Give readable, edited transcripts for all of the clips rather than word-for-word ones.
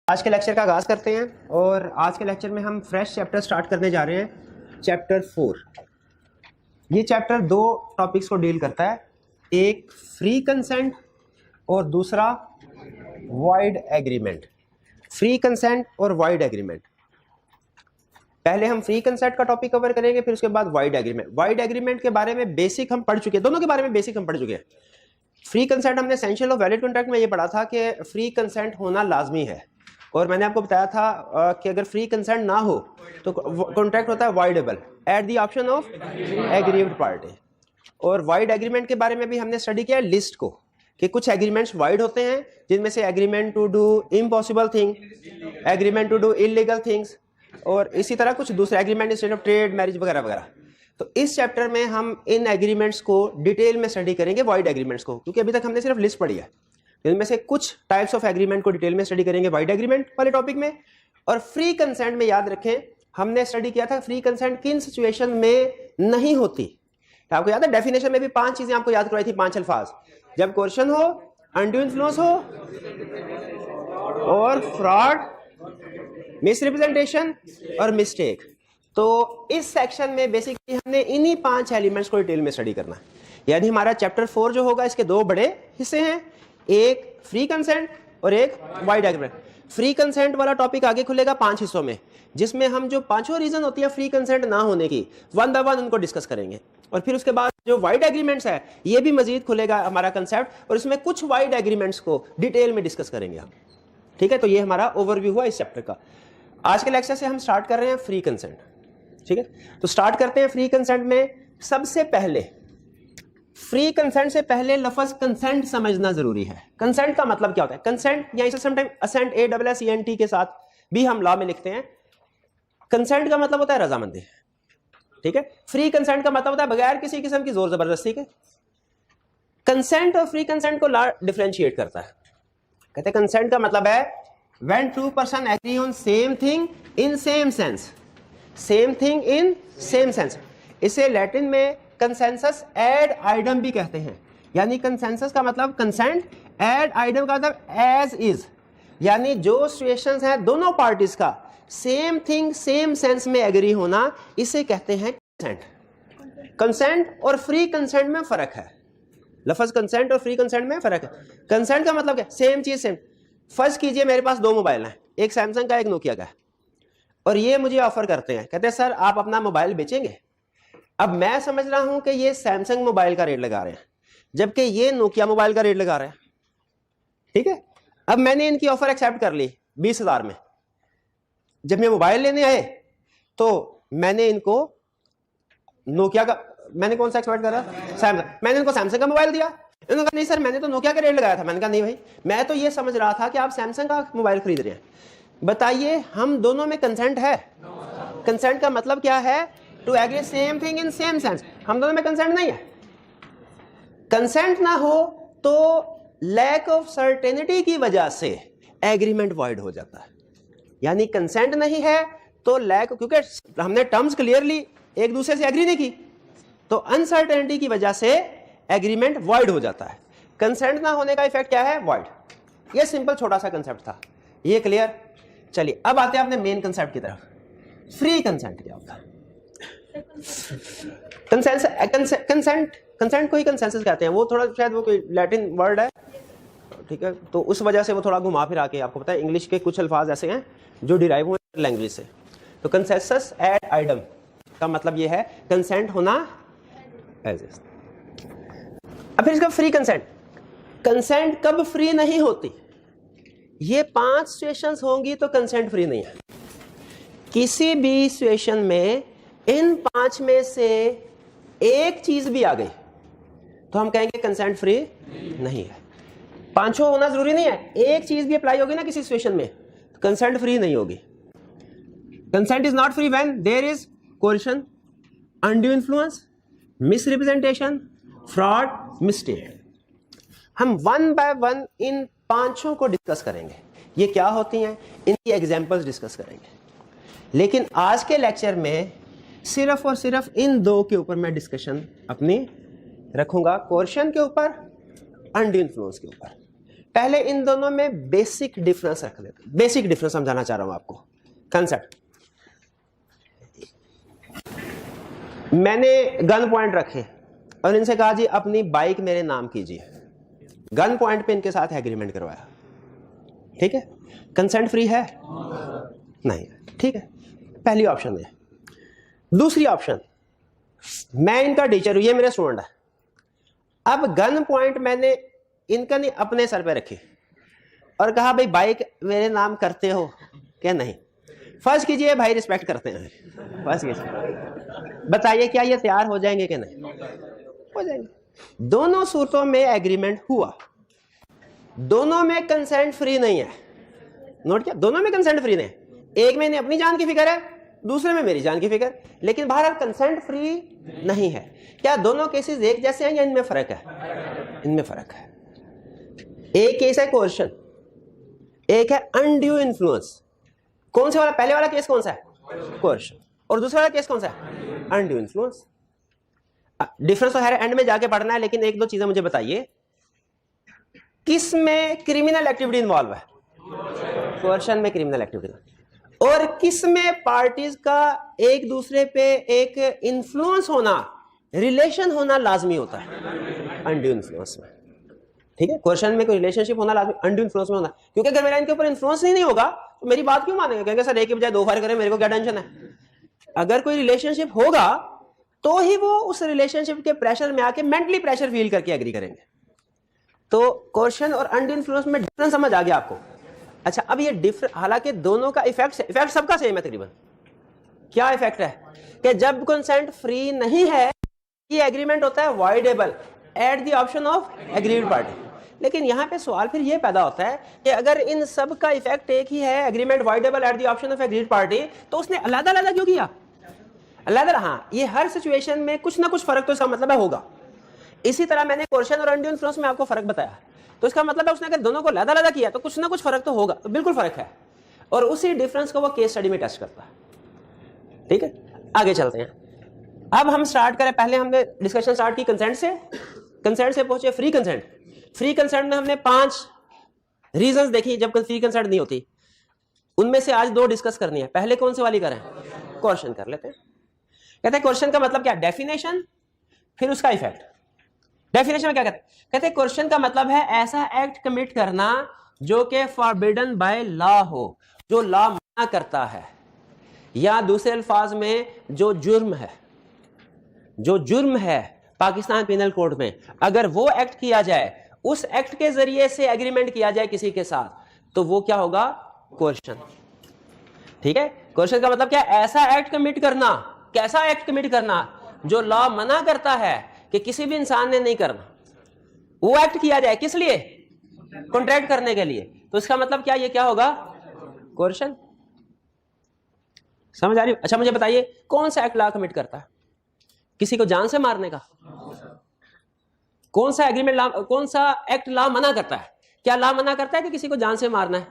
आज के लेक्चर का आगाज करते हैं और आज के लेक्चर में हम फ्रेश चैप्टर स्टार्ट करने जा रहे हैं, चैप्टर 4। ये चैप्टर दो टॉपिक्स को डील करता है, एक फ्री कंसेंट और दूसरा वॉइड एग्रीमेंट। फ्री कंसेंट और वॉइड एग्रीमेंट। पहले हम फ्री कंसेंट का टॉपिक कवर करेंगे, फिर उसके बाद वॉइड एग्रीमेंट। वॉइड एग्रीमेंट के बारे में बेसिक हम पढ़ चुके हैं, दोनों के बारे में बेसिक हम पढ़ चुके हैं। फ्री कंसेंट हमने एसेंशियल ऑफ वैलिड कॉन्ट्रैक्ट में ये पढ़ा था कि फ्री कंसेंट होना लाजमी है, और मैंने आपको बताया था कि अगर फ्री कंसेंट ना हो तो कॉन्ट्रैक्ट होता है voidable at the option of aggrieved party. और वॉइड एग्रीमेंट के बारे में भी हमने स्टडी किया लिस्ट को, कि कुछ एग्रीमेंट्स वाइड होते हैं, जिनमें से agreement to do impossible thing, agreement to do illegal things, और इसी तरह कुछ दूसरे agreement instead of trade, marriage वगैरह वगैरह। तो इस चैप्टर में हम इन एग्रीमेंट्स को डिटेल में स्टडी करेंगे, वॉइड एग्रीमेंट्स को, क्योंकि अभी तक हमने सिर्फ लिस्ट पढ़ी है। इनमें से कुछ टाइप्स ऑफ एग्रीमेंट को डिटेल में स्टडी करेंगे वॉइड एग्रीमेंट वाले टॉपिक में। और फ्री कंसेंट में याद रखें, हमने स्टडी किया था फ्री कंसेंट किन सिचुएशन में नहीं होती। आपको याद है डेफिनेशन में भी 5 चीजें आपको याद करवाई थी, 5 अल्फाज। जब कोर्शन हो, अनड्यू इन्फ्लुएंस हो, और फ्रॉड, मिसरिप्रेजेंटेशन और मिस्टेक। तो इस सेक्शन में बेसिकली हमने इन्हीं 5 एलिमेंट्स को डिटेल में स्टडी करना है। यानी हमारा चैप्टर 4 जो होगा, इसके 2 बड़े हिस्से हैं, एक फ्री कंसेंट और एक वाइड एग्रीमेंट। फ्री कंसेंट वाला टॉपिक आगे खुलेगा 5 हिस्सों में, जिसमें हम जो 5 रीजन होती है फ्री कंसेंट ना होने की, वन बाय वन उनको डिस्कस करेंगे। और फिर उसके बाद जो वाइड एग्रीमेंट्स है, ये भी मजीद खुलेगा हमारा कंसेप्ट, और इसमें कुछ वाइड एग्रीमेंट्स को डिटेल में डिस्कस करेंगे हम। ठीक है, तो ये हमारा ओवरव्यू हुआ इस चैप्टर का। आज के लेक्चर से हम स्टार्ट कर रहे हैं फ्री कंसेंट। ठीक है, तो स्टार्ट करते हैं फ्री कंसेंट में। सबसे पहले फ्री कंसेंट से पहले लफ्ज कंसेंट समझना जरूरी है। कंसेंट का मतलब क्या होता है? कंसेंट या इसे समटाइम असेंट, ASSENT के साथ भी हम लॉ में लिखते हैं। कंसेंट का मतलब होता है रजामंदी। ठीक है, फ्री कंसेंट का मतलब होता है बगैर किसी किस्म की जोर जबरदस्ती के। कंसेंट और फ्री कंसेंट को लॉ डिफरेंशिएट करता है। कहते हैं कंसेंट का मतलब है when two person agree on same thing in same sense. Same thing in same sense, इसे लैटिन में कंसेंसस एड आइडम भी कहते हैं। यानी कंसेंसस का मतलब कंसेंट, एड आइडम का मतलब एज इज, यानी जो सिचुएशंस हैं दोनों पार्टीज का सेम थिंग सेम सेंस में एग्री होना, इसे कहते हैं कंसेंट। कंसेंट और फ्री कंसेंट में फर्क है। लफ्ज कंसेंट और फ्री कंसेंट में फर्क है। कंसेंट का मतलब क्या? सेम चीज सेम। फर्ज कीजिए मेरे पास 2 मोबाइल हैं, एक सैमसंग का एक नोकिया का, और ये मुझे ऑफर करते हैं, कहते हैं सर आप अपना मोबाइल बेचेंगे। अब मैं समझ रहा हूं कि ये सैमसंग मोबाइल का रेट लगा रहे हैं, जबकि ये नोकिया मोबाइल का रेट लगा रहे हैं। ठीक है, अब मैंने इनकी ऑफर एक्सेप्ट कर ली 20,000 में। जब मैं मोबाइल लेने आए तो मैंने इनको नोकिया का, मैंने कौन सा एक्सपेक्ट करा? सैमसंग। मैंने इनको सैमसंग का मोबाइल दिया। इन्होंने कहा नहीं सर मैंने तो नोकिया का रेट लगाया था। मैंने कहा नहीं भाई, मैं तो ये समझ रहा था कि आप सैमसंग का मोबाइल खरीद रहे हैं। बताइए हम दोनों में कंसेंट है? कंसेंट का मतलब क्या है? To agree same thing in same sense. हम दोनों में कंसेंट नहीं है। कंसेंट ना हो तो लैक ऑफ सर्टेनिटी की वजह से एग्रीमेंट वॉइड हो जाता है। यानी कंसेंट नहीं है तो लैक, क्योंकि हमने टर्म्स क्लियरली एक दूसरे से एग्री नहीं की, तो अनसर्टेनिटी की वजह से एग्रीमेंट वॉइड हो जाता है। कंसेंट ना होने का इफेक्ट क्या है? वॉइड। ये सिंपल छोटा सा कंसेप्ट था, ये क्लियर? चलिए अब आते हैं अपने मेन कंसेप्ट की तरफ। फ्री कंसेंट क्या होता है? कंसेंट को ही कंसेंसस कहते हैं। वो थोड़ा शायद वो कोई लैटिन वर्ड है, ठीक है, तो उस वजह से वो थोड़ा घुमा फिरा के, आपको पता है इंग्लिश के कुछ अल्फाज ऐसे हैं जो डिराइव हुए लैंग्वेज से। तो कंसेंसस एड आइडम का मतलब ये है कंसेंट होना एज इज। अब फिर इसका फ्री कंसेंट। कंसेंट कब फ्री नहीं होती? ये 5 सिचुएशंस होंगी तो कंसेंट फ्री नहीं है। किसी भी सिचुएशन में इन 5 में से एक चीज भी आ गई तो हम कहेंगे कंसेंट फ्री नहीं है। 5 होना जरूरी नहीं है, एक चीज भी अप्लाई होगी ना किसी सिचुएशन में तो कंसेंट फ्री नहीं होगी। Consent is not free when there is coercion, undue influence, misrepresentation, fraud, mistake. हम वन बाय वन इन 5 को डिस्कस करेंगे। ये क्या होती हैं, इनकी एग्जांपल्स डिस्कस करेंगे। लेकिन आज के लेक्चर में सिर्फ और सिर्फ इन 2 के ऊपर मैं डिस्कशन अपनी रखूंगा, कोercion के ऊपर, अनड्यू इन्फ्लुएंस के ऊपर। पहले इन दोनों में बेसिक डिफरेंस रख देते, बेसिक डिफरेंस समझाना चाह रहा हूं आपको, कंसेप्ट। मैंने गन पॉइंट रखे और इनसे कहा जी अपनी बाइक मेरे नाम कीजिए, गन पॉइंट पे इनके साथ एग्रीमेंट करवाया, ठीक है, कंसेंट फ्री है? नहीं, ठीक है, पहली ऑप्शन है। दूसरी ऑप्शन, मैं इनका टीचर हूं, ये मेरे स्टूडेंट है, अब गन पॉइंट मैंने इनका नहीं अपने सर पे रखी और कहा भाई बाइक मेरे नाम करते हो क्या? नहीं। फर्ज कीजिए भाई रिस्पेक्ट करते हैं, फर्ज कीजिए, बताइए क्या ये तैयार हो जाएंगे कि नहीं? हो जाएंगे। दोनों सूरतों में एग्रीमेंट हुआ, दोनों में कंसेंट फ्री नहीं है, नोट किया, दोनों में कंसेंट फ्री नहीं है। एक में अपनी जान की फिक्र है, दूसरे में मेरी जान की फिक्र, लेकिन बहरहाल कंसेंट फ्री नहीं है। क्या दोनों केसेस एक जैसे हैं या इनमें फर्क है? इनमें फर्क है। एक केस है कोर्शन, एक है अनड्यू इन्फ्लुएंस। कौन से वाला, पहले वाला केस कौन सा है? कोर्शन। और दूसरा वाला केस कौन सा है? Undue influence. डिफरेंस तो है, एंड में जाके पढ़ना है, लेकिन एक दो चीजें मुझे बताइए, किस में क्रिमिनल एक्टिविटी इन्वॉल्व है? कोर्शन में क्रिमिनल एक्टिविटी। और किस में पार्टीज का एक दूसरे पे एक इन्फ्लुएंस होना, रिलेशन होना लाजमी होता है? अनड्यू इन्फ्लुएंस में, ठीक है। कोर्शन में कोई रिलेशनशिप होना लाजमी, अनड्यू इन्फ्लुएंस में होना, क्योंकि अगर मेरा इनके ऊपर इन्फ्लुएंस ही नहीं होगा तो मेरी बात क्यों मानेंगे? कहेंगे सर एक के बजाय दो फायर करें, मेरे को क्या टेंशन है? अगर कोई रिलेशनशिप होगा तो ही वो उस रिलेशनशिप के प्रेशर में आके मेंटली प्रेशर फील करके एग्री करेंगे। तो कोर्शन और अनड्यू इन्फ्लुएंस में डिफरेंस समझ आ गया आपको? अच्छा, अब ये डिफरेंस, हालांकि दोनों का इफेक्ट सबका सेम है तकरीबन। क्या इफेक्ट है कि जब कंसेंट फ्री नहीं है ये एग्रीमेंट होता है voidable at the option of agreed party. लेकिन यहां पे सवाल फिर ये पैदा होता है कि अगर इन सब का इफेक्ट एक ही है, agreement voidable at the option of agreed party, तो उसने अलग-अलग क्यों किया? अलग, हाँ, ये हर सिचुएशन में कुछ ना कुछ फर्क तो इसका मतलब है होगा। इसी तरह मैंने कोर्शन और अनड्यू इन्फ्लुएंस में आपको फर्क बताया, तो इसका मतलब है उसने अगर दोनों को अलग-अलग किया तो कुछ ना कुछ फर्क तो होगा, तो बिल्कुल फर्क है, और उसी डिफरेंस को वो केस स्टडी में टेस्ट करता है। ठीक है, आगे चलते हैं। अब हम स्टार्ट करें, पहले हमने डिस्कशन स्टार्ट की कंसेंट से पहुंचे फ्री कंसेंट। फ्री कंसेंट में हमने 5 रीजंस देखी जब फ्री कंसेंट नहीं होती, उनमें से आज 2 डिस्कस करनी है। पहले कौन सी वाली करें? क्वेश्चन कर लेते हैं। कहते हैं क्वेश्चन का मतलब क्या? डेफिनेशन, फिर उसका इफेक्ट। डेफिनेशन में क्या कहते हैं? कहते हैं क्वेश्चन का मतलब है ऐसा एक्ट कमिट करना जो कि फॉरबिडन बाय लॉ हो, जो लॉ मना करता है, या दूसरे अल्फाज में जो जुर्म है पाकिस्तान पिनल कोड में, अगर वो एक्ट किया जाए, उस एक्ट के जरिए से एग्रीमेंट किया जाए किसी के साथ, तो वो क्या होगा? कोर्शन। ठीक है, कोर्शन का मतलब क्या? ऐसा एक्ट कमिट करना, कैसा एक्ट कमिट करना जो लॉ मना करता है कि किसी भी इंसान ने नहीं करना, वो एक्ट किया जाए, किस लिए? कॉन्ट्रैक्ट करने के लिए। तो इसका मतलब क्या? ये क्या होगा? कोर्शन। समझ आ रही? अच्छा मुझे बताइए, कौन सा एक्ट लॉ कमिट करता है? किसी को जान से मारने का? कौन सा एग्रीमेंट लॉ, कौन सा एक्ट लॉ मना करता है? क्या लॉ मना करता है कि किसी को जान से मारना है?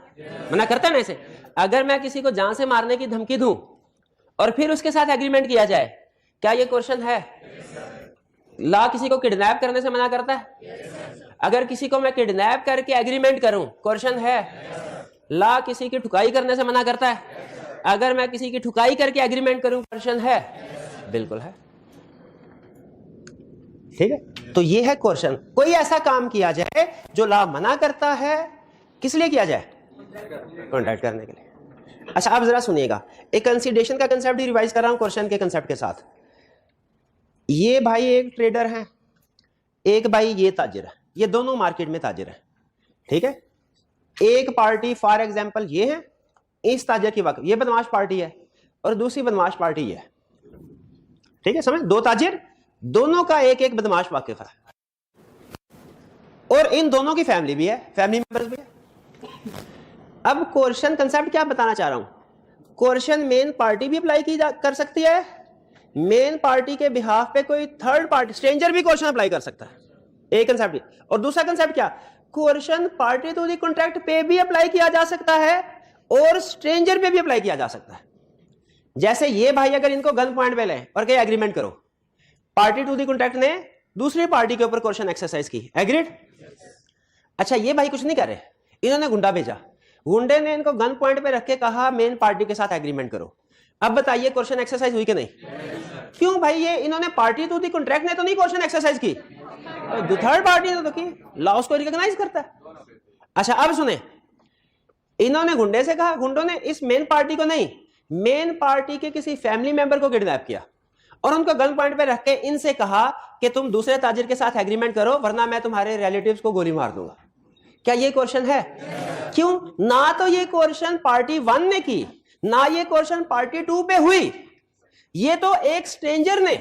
मना करता है ना। ऐसे अगर मैं किसी को जान से मारने की धमकी दूं और फिर उसके साथ एग्रीमेंट किया जाए, क्या ये क्वेश्चन है? लॉ किसी को किडनैप करने से मना करता है? अगर किसी को मैं किडनैप करके एग्रीमेंट करूं, क्वेश्चन है? लॉ किसी की ठुकाई करने से मना करता है? अगर मैं किसी की ठुकाई करके एग्रीमेंट करूं, क्वेश्चन है? बिल्कुल है। ठीक है, तो ये है क्वेश्चन। कोई ऐसा काम किया जाए जो लॉ मना करता है, किस लिए किया जाए? कॉन्ट्रैक्ट करने के लिए। अच्छा आप जरा सुनिएगा, एक कंसीडरेशन का कंसेप्ट ही रिवाइज कर रहा हूं क्वेश्चन के कंसेप्ट के साथ। ये भाई एक ट्रेडर है, एक भाई ये ताजिर है, ये दोनों मार्केट में ताजिर है। ठीक है, एक पार्टी फॉर एग्जांपल ये है, इस ताजिर की वक्त ये बदमाश पार्टी है और दूसरी बदमाश पार्टी ये है। ठीक है, समझ? 2 ताजिर, दोनों का एक एक बदमाश वाकिफ है, और इन दोनों की फैमिली भी है, फैमिली मेंबर्स भी है। अब कोर्शन कंसेप्ट क्या बताना चाह रहा हूं? कोर्शन मेन पार्टी भी अप्लाई की कर सकती है, मेन पार्टी के बिहाफ पे कोई थर्ड पार्टी स्ट्रेंजर भी कोर्शन अप्लाई कर सकता है। एक कंसेप्ट। और दूसरा कंसेप्ट क्या? Coercion party to the contract पे भी अप्लाई किया जा सकता है और स्ट्रेंजर पे भी अप्लाई किया जा सकता है। जैसे ये भाई अगर इनको गन पॉइंट पे लें और कहीं एग्रीमेंट करो, पार्टी टू द कॉन्ट्रैक्ट ने दूसरी पार्टी के ऊपर कोर्शन एक्सरसाइज की, एग्रीड? अच्छा ये भाई कुछ नहीं कर रहे, इन्होंने गुंडा भेजा, गुंडे ने इनको गन पॉइंट पे रख के कहा मेन पार्टी के साथ एग्रीमेंट करो। अब बताइए क्वेश्चन एक्सरसाइज हुई कि नहीं? क्यों भाई, ये इन्होंने पार्टी तो थी, कॉन्ट्रैक्ट ने तो नहीं क्वेश्चन एक्सरसाइज की, थर्ड पार्टी ने तो की, लॉ उसको रिकॉग्नाइज करता है। अच्छा अब सुने, इन्होंने गुंडे से कहा, गुंडों ने इस मेन पार्टी को नहीं, मेन पार्टी के किसी फैमिली मेंबर को किडनैप किया और उनको गन पॉइंट पे रख के इनसे कहा कि तुम दूसरे ताजिर के साथ एग्रीमेंट करो वरना मैं तुम्हारे रिलेटिव्स को गोली मार दूंगा। क्या ये क्वेश्चन है? क्यों ना तो ये क्वेश्चन पार्टी 1 ने की, ना ये क्वेश्चन पार्टी 2 पे हुई, ये तो एक स्ट्रेंजर ने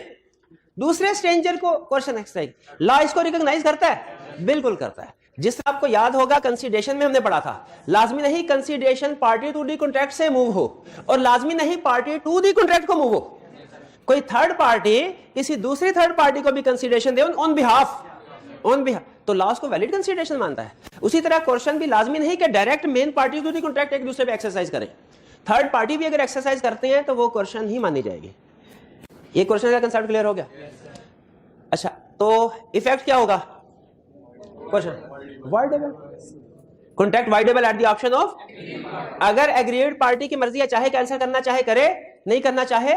दूसरे स्ट्रेंजर को क्वेश्चन एक्सरसाइज, लॉ इसको रिकॉग्नाइज करता है? बिल्कुल करता है। जिस आपको याद होगा कंसीडरेशन में हमने पढ़ा था, लाजमी नहीं consideration party to the contract से मूव हो और लाजमी नहीं पार्टी टू दी कॉन्ट्रैक्ट को मूव हो, कोई थर्ड पार्टी किसी दूसरी थर्ड पार्टी को भी कंसीडरेशन दे ऑन बिहाफ, तो लॉ को वैलिड कंसीडरेशन मानता है। उसी तरह क्वेश्चन भी लाजमी नहीं कि direct main party to the contract एक दूसरे पे एक्सरसाइज करें, थर्ड पार्टी भी अगर एक्सरसाइज करते हैं तो वो क्वेश्चन ही मानी जाएगी। ये क्वेश्चन का कंसेप्ट क्लियर हो गया? अच्छा तो इफेक्ट क्या होगा? Question voidable, contract voidable eight the option of, अगर एग्रीड पार्टी की मर्जी है, चाहे कैंसिल करना चाहे करे, नहीं करना चाहे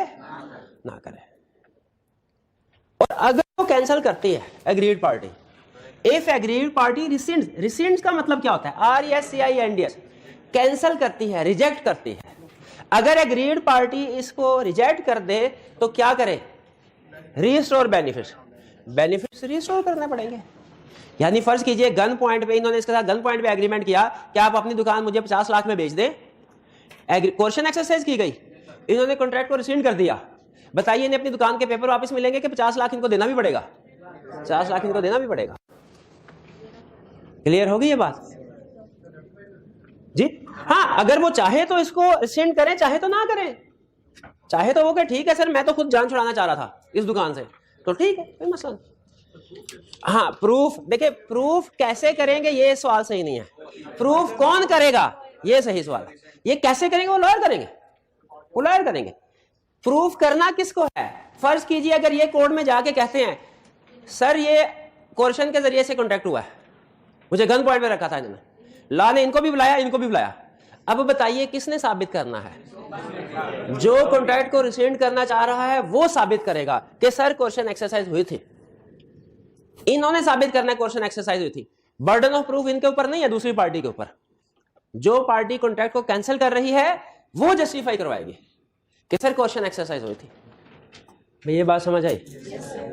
ना करे। और अगर वो कैंसिल करती है agreed party, if agreed party recents का मतलब क्या होता है? RESCINDS, कैंसिल करती है, रिजेक्ट करती है। अगर एग्रीड पार्टी इसको रिजेक्ट कर दे तो क्या करे? रीस्टोर बेनिफिट्स रीस्टोर करने पड़ेंगे। यानी फर्ज कीजिए गन पॉइंट पे इन्होंने इसके साथ गन पॉइंट पे एग्रीमेंट किया कि आप अपनी दुकान मुझे 50 लाख में बेच दें, क्वेश्चन एक्सरसाइज की गई, इन्होंने कॉन्ट्रैक्ट को रिसेंड कर दिया, बताइए इन्हें अपनी दुकान के पेपर वापस मिलेंगे कि 50 लाख इनको देना भी पड़ेगा? 50 लाख इनको देना भी पड़ेगा। क्लियर होगी ये बात जी? हाँ, अगर वो चाहे तो इसको रिसेंड करें, चाहे तो ना करें, चाहे तो वो कहे ठीक है सर मैं तो खुद जान छुड़ाना चाह रहा था इस दुकान से, तो ठीक है कोई मसला नहीं। हाँ प्रूफ, देखिए प्रूफ कैसे करेंगे ये सवाल सही नहीं है, प्रूफ कौन करेगा ये सही सवाल है। ये कैसे करेंगे? वो लॉयर करेंगे, प्रूफ करना किसको है? फर्ज कीजिए अगर ये कोर्ट में जाके कहते हैं सर ये कोर्शन के जरिए से कॉन्ट्रैक्ट हुआ है, मुझे गन पॉइंट पे रखा था इन्होंने, लॉ ने इनको भी बुलाया इनको भी बुलाया, अब बताइए किसने साबित करना है? जो कॉन्ट्रैक्ट को रिसेंड करना चाह रहा है वो साबित करेगा कि सर क्वेश्चन एक्सरसाइज हुई थी, इन्होंने साबित करना है क्वेश्चन एक्सरसाइज हुई थी। बर्डन ऑफ प्रूफ इनके ऊपर नहीं है, दूसरी पार्टी के ऊपर। जो पार्टी कॉन्ट्रैक्ट को कैंसिल कर रही है वो जस्टिफाई करवाएगी कि सर क्वेश्चन एक्सरसाइज हुई थी। भाई ये बात समझ आई?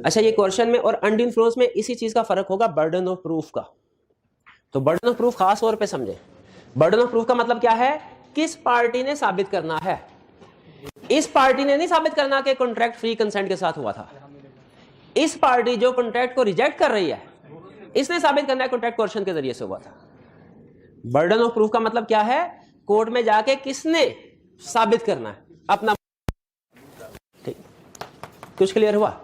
अच्छा ये क्वेश्चन में और अनड्यू इन्फ्लुएंस में इसी चीज का फर्क होगा, बर्डन ऑफ प्रूफ का। तो बर्डन ऑफ प्रूफ खास तौर पे समझे। बर्डन ऑफ प्रूफ का मतलब क्या है? किस पार्टी ने साबित करना है। इस पार्टी ने नहीं साबित करना कि कॉन्ट्रैक्ट फ्री कंसेंट के साथ हुआ था, इस पार्टी जो कॉन्ट्रैक्ट को रिजेक्ट कर रही है इसने साबित करना है कॉन्ट्रैक्ट कोर्शन के जरिए से हुआ था। बर्डन ऑफ प्रूफ का मतलब क्या है? कोर्ट में जाके किसने साबित करना है अपना। ठीक, कुछ क्लियर हुआ?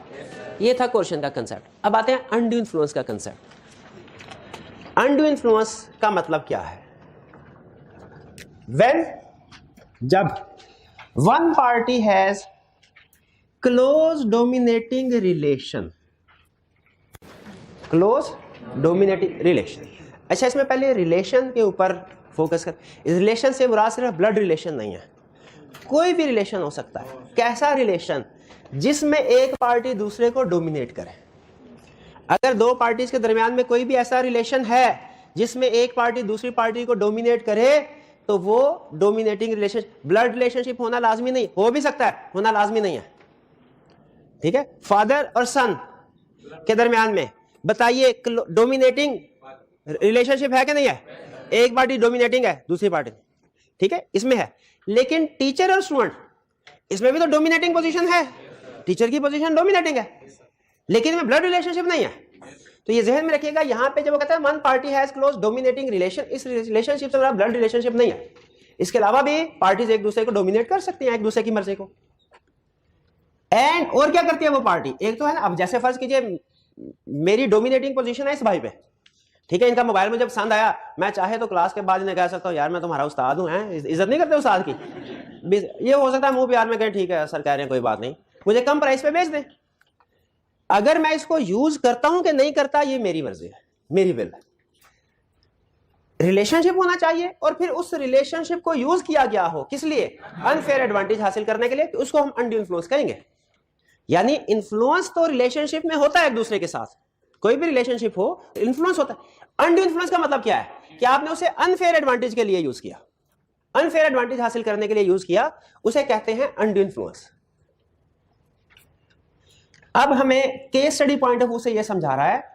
ये था क्वेश्चन का कंसेप्ट। अब आते हैं अनड्यू इन्फ्लुएंस का कंसेप्ट। अनड्यू इन्फ्लुएंस का मतलब क्या है? When, जब one party has close dominating relation, अच्छा इसमें पहले रिलेशन के ऊपर फोकस कर। इस रिलेशन से मुराद सिर्फ ब्लड रिलेशन नहीं है, कोई भी रिलेशन हो सकता है। कैसा रिलेशन? जिसमें एक पार्टी दूसरे को डोमिनेट करे। अगर दो पार्टीज के दरमियान में कोई भी ऐसा रिलेशन है जिसमें एक पार्टी दूसरी पार्टी को डोमिनेट करे तो वो डोमिनेटिंग रिलेशन। ब्लड रिलेशनशिप होना लाजमी नहीं, हो भी सकता है, होना लाजमी नहीं है। ठीक है, फादर और सन के दरमियान में बताइए डोमिनेटिंग रिलेशनशिप है कि नहीं है? एक पार्टी डोमिनेटिंग है दूसरी पार्टी, ठीक है, इसमें है। लेकिन टीचर और स्टूडेंट, इसमें भी तो डोमिनेटिंग पोजीशन है, टीचर की पोजीशन डोमिनेटिंग है, लेकिन इसमें ब्लड रिलेशनशिप नहीं है। तो ये जहन में रखिएगा, यहां पे जब वो कहता है one party has close dominating relation, इस रिलेशनशिप से ब्लड रिलेशनशिप नहीं है। इसके अलावा भी पार्टीज एक दूसरे को डोमिनेट कर सकती हैं, एक दूसरे की मर्जी को। एंड और क्या करती है वो पार्टी? एक तो है ना, अब जैसे फर्ज कीजिए मेरी डोमिनेटिंग पोजीशन है इस भाई पे, ठीक है, इनका मोबाइल में जब पसंद आया, मैं चाहे तो क्लास के बाद इन्हें कह सकता हूँ यार मैं तुम्हारा उस्ताद हूँ, इज्जत नहीं करते उस्ताद की। ये हो सकता है मुंह प्यार में कहे ठीक है सर कह रहे हैं कोई बात नहीं, मुझे कम प्राइस पे बेच दें। अगर मैं इसको यूज करता हूं कि नहीं करता ये मेरी मर्जी है, मेरी विल है। रिलेशनशिप होना चाहिए और फिर उस रिलेशनशिप को यूज किया गया हो किस लिए, अनफेयर एडवांटेज हासिल करने के लिए, तो उसको हम अनड्यू इन्फ्लुएंस कहेंगे। यानी इन्फ्लुएंस तो रिलेशनशिप में होता है एक दूसरे के साथ, कोई भी रिलेशनशिप हो इन्फ्लुएंस होता है। अनड्यू इन्फ्लुएंस का मतलब क्या है कि आपने उसे अनफेयर एडवांटेज के लिए यूज किया, अनफेयर एडवांटेज हासिल करने के लिए यूज किया, उसे कहते हैं अनड्यू इन्फ्लुएंस। अब हमें case study point of view से यह समझा रहा है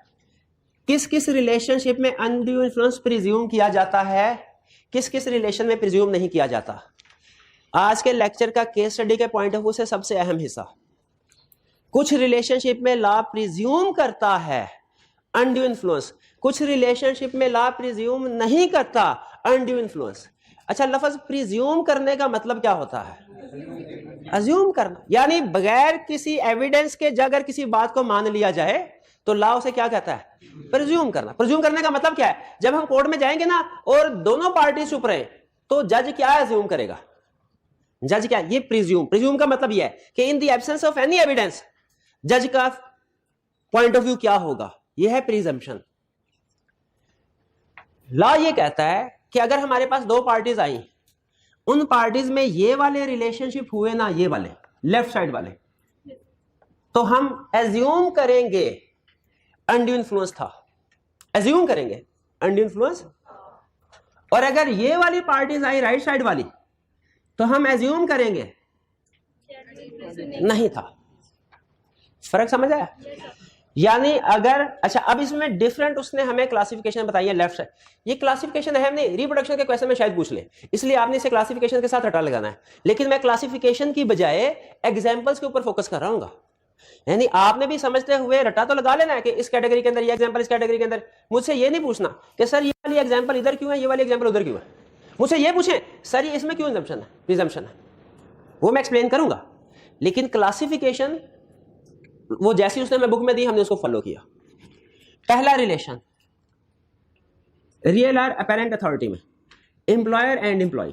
किस किस रिलेशनशिप में अनड्यू इन्फ्लुएंस प्रिज्यूम किया जाता है, किस किस रिलेशन में प्रिज्यूम नहीं किया जाता। आज के लेक्चर का केस स्टडी के पॉइंट ऑफ व्यू से सबसे अहम हिस्सा, कुछ रिलेशनशिप में लॉ प्रिज्यूम करता है अनड्यू इन्फ्लुएंस, कुछ रिलेशनशिप में लॉ प्रिज्यूम नहीं करता अनड्यू इन्फ्लुएंस। अच्छा, लफ्ज प्रिज्यूम करने का मतलब क्या होता है, अज्यूम करना, यानी बगैर किसी एविडेंस के अगर किसी बात को मान लिया जाए तो लॉ उसे क्या कहता है, प्रिज्यूम करना। प्रिज्यूम करने का मतलब क्या है, जब हम कोर्ट में जाएंगे ना और दोनों पार्टी चुप रहे तो जज क्या अज्यूम करेगा, जज क्या, ये प्रिज्यूम का मतलब यह है कि in the absence of any evidence जज का पॉइंट ऑफ व्यू क्या होगा, यह है प्रिजम्पशन। लॉ ये कहता है कि अगर हमारे पास दो पार्टीज आई, उन पार्टीज में ये वाले रिलेशनशिप हुए ना, ये वाले लेफ्ट साइड वाले, तो हम एज्यूम करेंगे अनड्यू इन्फ्लुएंस था, एज्यूम करेंगे अनड्यू इन्फ्लुएंस। और अगर ये वाली पार्टीज आई राइट साइड वाली तो हम एज्यूम करेंगे नहीं था। फर्क समझ आया? यानी अगर, अच्छा अब इसमें डिफरेंट उसने हमें क्लासिफिकेशन बताई है लेफ्ट साइड, ये क्लासिफिकेशन अहम नहीं, रिप्रोडक्शन के क्वेश्चन में शायद पूछ ले, इसलिए आपने इसे क्लासिफिकेशन के साथ हटा लगाना है, लेकिन मैं क्लासिफिकेशन की बजाय एग्जांपल्स के ऊपर फोकस कर रहा हूँ। यानी आपने भी समझते हुए रटा तो लगा लेना है कि इस कैटेगरी के अंदर ये एग्जांपल, इस कैटेगरी के अंदर, मुझसे ये नहीं पूछना कि सर ये वाली एग्जांपल इधर क्यों है, ये वाली एग्जांपल उधर क्यों है। मुझसे ये पूछें सर ये इसमें क्यों प्रिजम्पशन है, वो मैं एक्सप्लेन करूंगा। लेकिन क्लासिफिकेशन वो जैसी उसने मैं बुक में दी हमने उसको फॉलो किया। पहला रिलेशन रियल और अपेरेंट अथॉरिटी में, एम्प्लॉयर एंड एम्प्लॉय,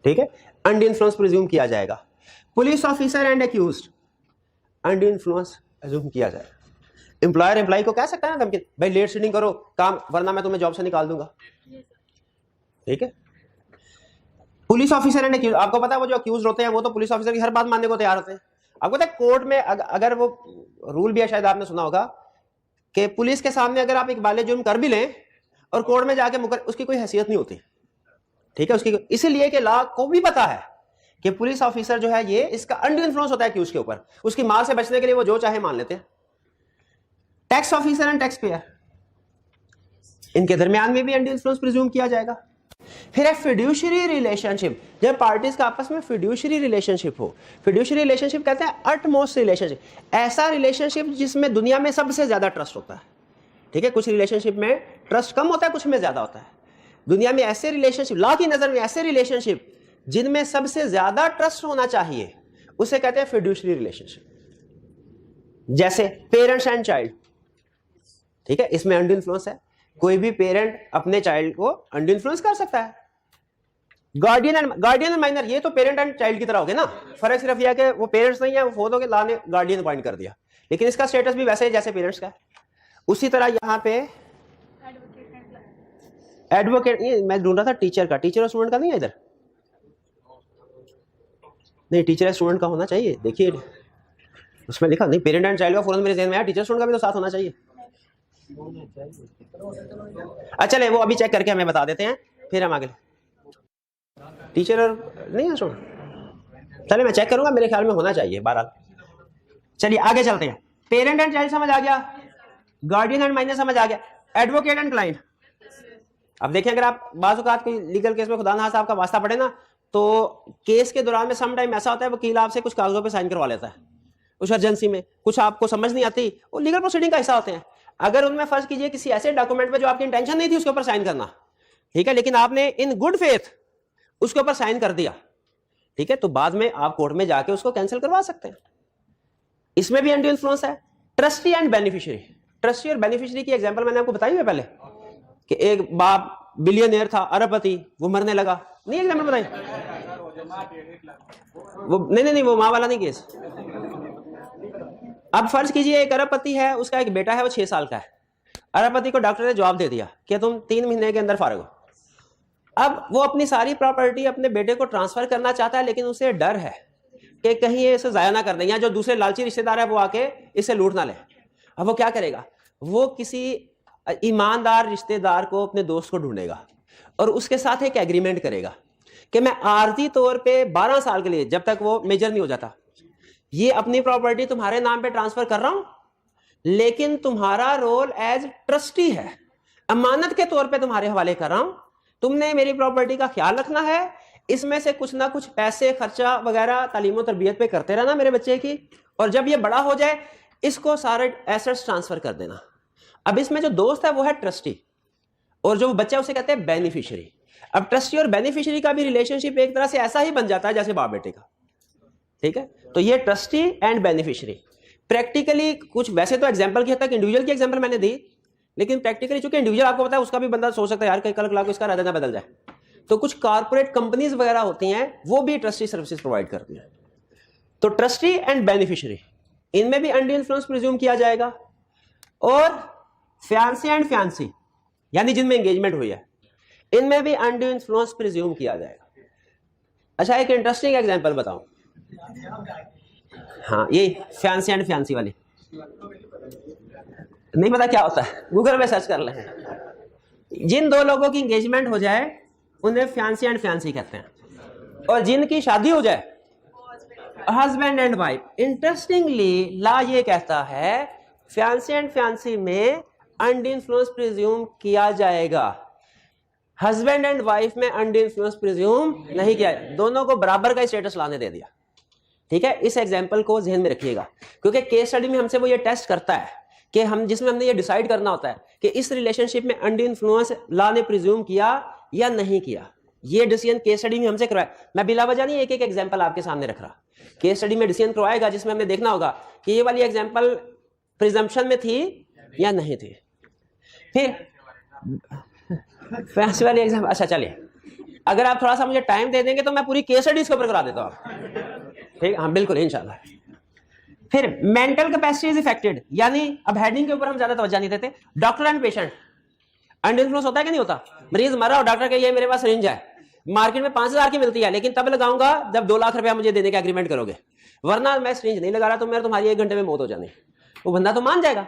ठीक है, अनड्यू इन्फ्लुएंस प्रिज्यूम किया जाएगा। Police officer and accused, undue influence assume किया जाएगा। एम्प्लॉयर एम्प्लॉय को कह सकता है ना धमकी, भाई लेट सीटिंग करो काम, वरना मैं तुम्हें जॉब से निकाल दूंगा, ठीक है। पुलिस ऑफिसर एंड एक्यूज, आपको पता है वो जो अक्यूज होते हैं वो तो पुलिस ऑफिसर की हर बात मानने को तैयार होते हैं। आपको पता है कोर्ट में अगर वो रूल भी है, शायद आपने सुना होगा कि पुलिस के सामने अगर आप एक बाले जुर्म कर भी लें और कोर्ट में जाके मुकर, उसकी कोई हैसियत नहीं होती, ठीक है, उसकी, इसीलिए कि लॉ को भी पता है कि पुलिस ऑफिसर जो है ये इसका अनड्यू इन्फ्लुएंस होता है अक्यूज के ऊपर, उसकी मार से बचने के लिए वो जो चाहे मान लेते हैं। Tax officer and tax payer, इनके दरमियान में भी अनड्यू इन्फ्लुएंस प्रिज्यूम किया जाएगा। फिर है फिड्यूशरी रिलेशनशिप, जब पार्टीज का आपस में फिड्यूशरी रिलेशनशिप हो। फिड्यूशरी रिलेशनशिप कहते हैं अटमोस्ट रिलेशनशिप, ऐसा रिलेशनशिप जिसमें दुनिया में सबसे ज्यादा ट्रस्ट होता है, ठीक है। कुछ रिलेशनशिप में ट्रस्ट कम होता है, कुछ में ज्यादा होता है। दुनिया में ऐसे रिलेशनशिप, लॉ की नजर में ऐसे रिलेशनशिप जिनमें सबसे ज्यादा ट्रस्ट होना चाहिए, उसे कहते हैं फिड्यूशरी रिलेशनशिप। जैसे पेरेंट्स एंड चाइल्ड, ठीक है, इसमें अनड्यू इन्फ्लुएंस है, कोई भी पेरेंट अपने चाइल्ड को अनड्यू इन्फ्लुएंस कर सकता है। गार्डियन एंड माइनर, ये तो पेरेंट एंड चाइल्ड की तरह हो गए ना, फर्क सिर्फ यह है कि वो पेरेंट्स नहीं है, वो फोत हो गए, लॉ ने गार्डियन अपॉइंट कर दिया, लेकिन इसका स्टेटस भी वैसे ही जैसे पेरेंट्स का है। उसी तरह यहाँ पे एडवोकेट, ये मैं ढूंढ रहा था टीचर का, टीचर और स्टूडेंट का नहीं है इधर, नहीं टीचर और स्टूडेंट का होना चाहिए, देखिए उसमें लिखा नहीं, पेरेंट एंड चाइल्ड का फौरन मेरे ज़हन में आया, टीचर स्टूडेंट का भी तो साथ होना चाहिए। अच्छा चले वो अभी चेक करके हमें बता देते हैं, फिर हम आगे। टीचर और नहीं है स्टूडेंट, चले मैं चेक करूंगा, मेरे ख्याल में होना चाहिए। बहरहाल चलिए आगे चलते हैं। पेरेंट एंड चाइल्ड समझ आ गया, गार्डियन एंड माइनर समझ आ गया, एडवोकेट एंड क्लाइंट। अब देखिए अगर आप बाज़-औक़ात कोई लीगल केस में खुदा ना आपका वास्ता पड़े ना, तो केस के दौरान में सम टाइम ऐसा होता है वकील आपसे कुछ कागजों पे साइन करवा लेता है, उस अर्जेंसी में कुछ आपको समझ नहीं आती, वो लीगल प्रोसीडिंग का हिस्सा होते हैं। अगर उनमें फर्ज कीजिए किसी ऐसे डॉक्यूमेंट पे जो आपकी इंटेंशन नहीं थी उसके ऊपर साइन करना, ठीक है, लेकिन आपने इन गुड फेथ उसके ऊपर साइन कर दिया, ठीक है, तो बाद में आप कोर्ट में जाके उसको कैंसिल करवा सकते हैं। इसमें भी अनड्यू इन्फ्लुएंस है। ट्रस्टी एंड बेनिफिशियरी, ट्रस्टी और बेनिफिशियरी की एग्जांपल मैंने आपको बताई है पहले कि एक बाप बिलियनियर था, अरबपति, वो मरने लगा, नहीं एग्जांपल बताई वो, नहीं वो माँ वाला नहीं केस। अब फर्ज कीजिए एक अरबपति है, उसका एक बेटा है वो 6 साल का है, अरबपति को डॉक्टर ने जवाब दे दिया कि तुम 3 महीने के अंदर फारिग हो। अब वो अपनी सारी प्रॉपर्टी अपने बेटे को ट्रांसफर करना चाहता है, लेकिन उसे डर है कि कहीं ये इसे जाया ना कर दें या जो दूसरे लालची रिश्तेदार है वो आके इसे लूट ना ले। अब वो क्या करेगा, वो किसी ईमानदार रिश्तेदार को, अपने दोस्त को ढूंढेगा और उसके साथ एक एग्रीमेंट करेगा कि मैं आर्जी तौर पे 12 साल के लिए, जब तक वो मेजर नहीं हो जाता, ये अपनी प्रॉपर्टी तुम्हारे नाम पे ट्रांसफर कर रहा हूं, लेकिन तुम्हारा रोल एज ट्रस्टी है, अमानत के तौर पे तुम्हारे हवाले कर रहा हूं। तुमने मेरी प्रॉपर्टी का ख्याल रखना है, इसमें से कुछ ना कुछ पैसे खर्चा वगैरह तालीम और तरबियत पे करते रहना मेरे बच्चे की, और जब ये बड़ा हो जाए इसको सारे एसेट्स ट्रांसफर कर देना। अब इसमें जो दोस्त है वो है ट्रस्टी, और जो बच्चा उसे कहते हैं बेनिफिशियरी। अब ट्रस्टी और बेनिफिशियरी का भी रिलेशनशिप एक तरह से ऐसा ही बन जाता है जैसे बाप बेटे का, ठीक है। तो ये ट्रस्टी एंड बेनिफिशियरी प्रैक्टिकली कुछ, वैसे तो एग्जांपल की हद तक इंडिविजुअल की एग्जांपल मैंने दी, लेकिन प्रैक्टिकली चूंकि इंडिविजुअल आपको पता है उसका भी बंदा सोच सकता है यार कल को इसका इरादा ना बदल जाए, तो कुछ कॉर्पोरेट कंपनीज वगैरह होती हैं वो भी ट्रस्टी सर्विसेज प्रोवाइड करती हैं। तो ट्रस्टी एंड बेनिफिशियरी, इनमें भी अनड्यू इन्फ्लुएंस प्रिज्यूम किया जाएगा। और फियांसी एंड फियांसी यानी जिनमें एंगेजमेंट हुई है, इनमें भी अनड्यू इन्फ्लुएंस प्रिज्यूम किया जाएगा। अच्छा, एक इंटरेस्टिंग एग्जांपल बताऊं। हाँ, ये फियांसी एंड फियांसी वाली नहीं पता क्या होता है, गूगल पे सर्च कर लें। जिन दो लोगों की एंगेजमेंट हो जाए उन्हें फियांसी एंड फियांसी कहते हैं, और जिनकी शादी हो जाए हस्बैंड एंड वाइफ। इंटरेस्टिंगली ला ये कहता है फियांसी एंड फियांसी में अनड्यू इन्फ्लुएंस प्रिज्यूम किया जाएगा, हस्बैंड एंड वाइफ में अनड्यू इन्फ्लुएंस प्रिज्यूम नहीं किया, दोनों को बराबर का स्टेटस लाने दे दिया, ठीक है। इस एग्जांपल को ध्यान में रखिएगा, क्योंकि केस स्टडी में हमसे वो ये टेस्ट करता है कि हम, जिसमें हमने ये डिसाइड करना होता है कि इस रिलेशनशिप में अनड्यू इन्फ्लुएंस लॉ ने प्रिज्यूम किया या नहीं किया। ये डिसीजन केस स्टडी में हमसे करवाया, मैं बिला वजह नहीं एक एक एग्जांपल आपके सामने रख रहा। केस स्टडी में डिसीजन करवाएगा जिसमें हमने देखना होगा कि ये वाली एग्जांपल प्रिजम्पशन में थी या नहीं थी। फिर फैंसी वाली एग्जांपल, अच्छा चलिए, अगर आप थोड़ा सा मुझे टाइम दे देंगे तो मैं पूरी केस स्टडी इसके ऊपर करा देता हूँ, ठीक। हाँ बिल्कुल, इंशाल्लाह। फिर मेंटल कैपेसिटी इज इफेक्टेड, यानी अब हेडिंग के ऊपर हम ज्यादा तवज्जो नहीं देते। Doctor and patient, undue influence होता है कि नहीं होता? मरीज मरा और डॉक्टर कहे मेरे पास सिरिंज है, मार्केट में 5000 की मिलती है, लेकिन तब लगाऊंगा जब 2 लाख रुपया मुझे देने का एग्रीमेंट करोगे, वरना मैं सिरिंज नहीं लगा रहा तो मेरे तुम्हारी 1 घंटे में मौत हो जानी। वो बंदा तो मान जाएगा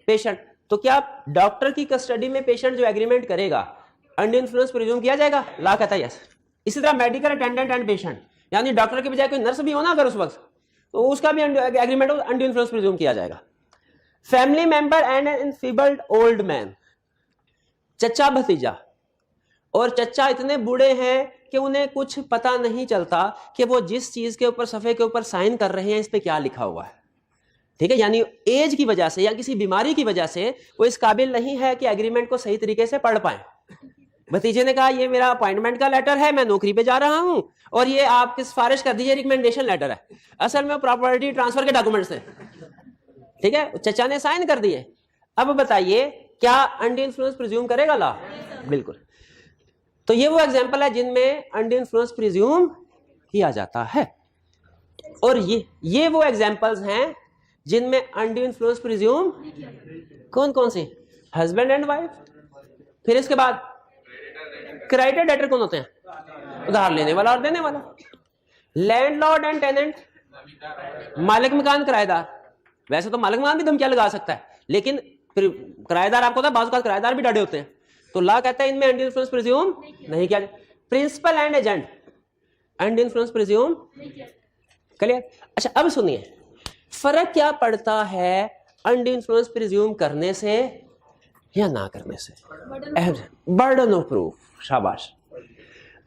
पेशेंट। तो क्या डॉक्टर की कस्टडी में पेशेंट जो एग्रीमेंट करेगा अनड्यू इन्फ्लुएंस प्रिज्यूम किया जाएगा? ला कहता है यस। इसी तरह मेडिकल अटेंडेंट एंड पेशेंट, यानी डॉक्टर के बजाय कोई नर्स भी हो ना अगर उस वक्त, तो उसका भी एग्रीमेंट अनड्यू इन्फ्लुएंस प्रिज्यूम किया जाएगा। Family member and an infeebled old man, चचा भतीजा, और चचा इतने बूढ़े हैं कि उन्हें कुछ पता नहीं चलता कि वो जिस चीज के ऊपर सफे के ऊपर साइन कर रहे हैं इस पे क्या लिखा हुआ है, ठीक है। यानी एज की वजह से या किसी बीमारी की वजह से वो इस काबिल नहीं है कि एग्रीमेंट को सही तरीके से पढ़ पाए। भतीजे ने कहा ये मेरा अपॉइंटमेंट का लेटर है, मैं नौकरी पे जा रहा हूं, और ये आपकी सिफारिश कर दीजिए रिकमेंडेशन लेटर है, असल में प्रॉपर्टी ट्रांसफर के डॉक्यूमेंट्स हैं, ठीक है। चचा ने साइन कर दिए। अब बताइए क्या अनड्यू इन्फ्लुएंस प्रिज्यूम करेगा ला? बिल्कुल। तो ये वो एग्जांपल है जिनमें अनड्यू इन्फ्लुएंस प्रिज्यूम किया जाता है, और ये वो एग्जांपल्स हैं जिनमें अनड्यू इन्फ्लुएंस प्रिज्यूम कौन कौन से? Husband and wife. फिर इसके बाद क्रेडिटर डेटर कौन होते हैं? उधार लेने वाला और देने वाला। लैंडलॉर्ड एंड टेनेंट, मालिक मकान किराएदार। वैसे तो मालिक मकान भी धमकियां लगा सकता है, लेकिन फिर किराएदार आपको पता है बाज़ किराएदार भी डरे होते हैं, तो ला कहता है इनमें अनड्यू इन्फ्लुएंस प्रिज्यूम नहीं किया। Principal and agent, undue influence presume clear. अच्छा अब सुनिए, फर्क क्या पड़ता है अनड्यू इन्फ्लुएंस प्रिज्यूम करने से या ना करने से? Burden of proof. शाबाश।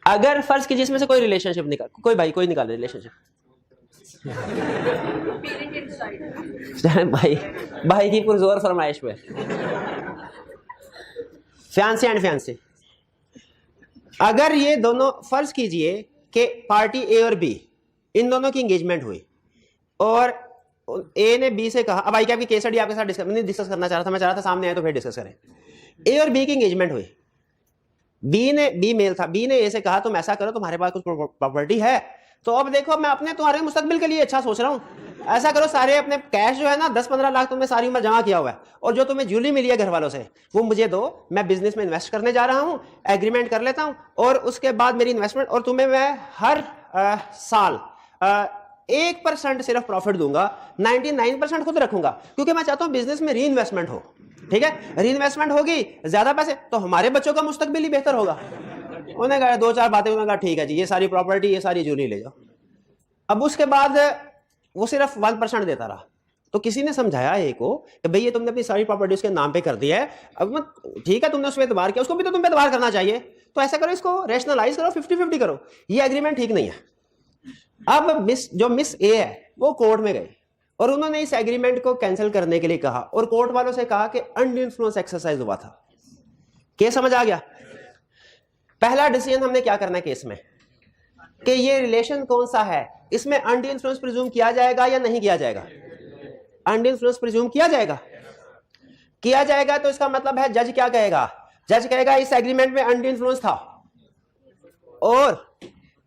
अगर फर्ज कीजिए इसमें से कोई रिलेशनशिप निकाल, कोई भाई कोई निकाले रिलेशनशिप, भाई की पुरजोर फरमाइश पे, फियांसी एंड फियांसी। अगर ये दोनों, फर्ज कीजिए कि पार्टी ए और बी, इन दोनों की एंगेजमेंट हुई और ए ने बी से कहा, अब आई क्या आपकी केस स्टडी आपके साथ डिस्कस करना चाह रहा था, मैं चाह रहा था सामने आए तो फिर डिस्कस करें। ए और बी की एंगेजमेंट हुई, बी मेल था, बी ने ए से कहा तुम ऐसा करो, तुम्हारे पास कुछ प्रॉपर्टी है तो अब देखो मैं अपने तुम्हारे मुस्तकबिल के लिए अच्छा सोच रहा हूँ। ऐसा करो सारे अपने कैश जो है ना 10-15 लाख तुमने सारी उम्र जमा किया हुआ है, और जो तुम्हें ज्वेलरी मिली है घर वालों से वो मुझे दो, मैं बिजनेस में इन्वेस्ट करने जा रहा हूँ, एग्रीमेंट कर लेता हूँ, और उसके बाद मेरी इन्वेस्टमेंट, और तुम्हें मैं हर साल 1% सिर्फ प्रॉफिट दूंगा, 99% खुद रखूंगा, क्योंकि मैं चाहता हूं बिजनेस में री इन्वेस्टमेंट हो। ठीक है, री इन्वेस्टमेंट होगी, ज्यादा पैसे, तो हमारे बच्चों का मुस्तकबिल ही बेहतर होगा। उन्होंने कहा 2-4 बातें, उन्होंने कहा ठीक है जी, ये सारी प्रॉपर्टी, ये सारी ज्वेलरी ले जाओ। अब उसके बाद वो सिर्फ 1% देता रहा, तो किसी ने समझाया एक को कि भाई ये तुमने अपनी सारी प्रॉपर्टी उसके नाम पे कर दी है, अब ठीक है तुमने उस पर एतबार किया, उसको भी तो तुम पे एतबार करना चाहिए, तो ऐसा करो इसको रैशनलाइज करो, 50-50 करो, ये एग्रीमेंट ठीक नहीं है। अब मिस ए है वो कोर्ट में गई और उन्होंने इस एग्रीमेंट को कैंसिल करने के लिए कहा, और कोर्ट वालों से कहा कि अनड्यू इन्फ्लुएंस एक्सरसाइज हुआ था। केस समझ आ गया? पहला डिसीजन हमने क्या करना है केस में, कि ये रिलेशन कौन सा है, इसमें अनड्यू इन्फ्लुएंस प्रिज्यूम किया जाएगा या नहीं किया जाएगा? अनड्यू इन्फ्लुएंस प्रिज्यूम किया जाएगा, तो इसका मतलब है जज क्या कहेगा? जज कहेगा इस एग्रीमेंट में अनड्यू इन्फ्लुएंस था, और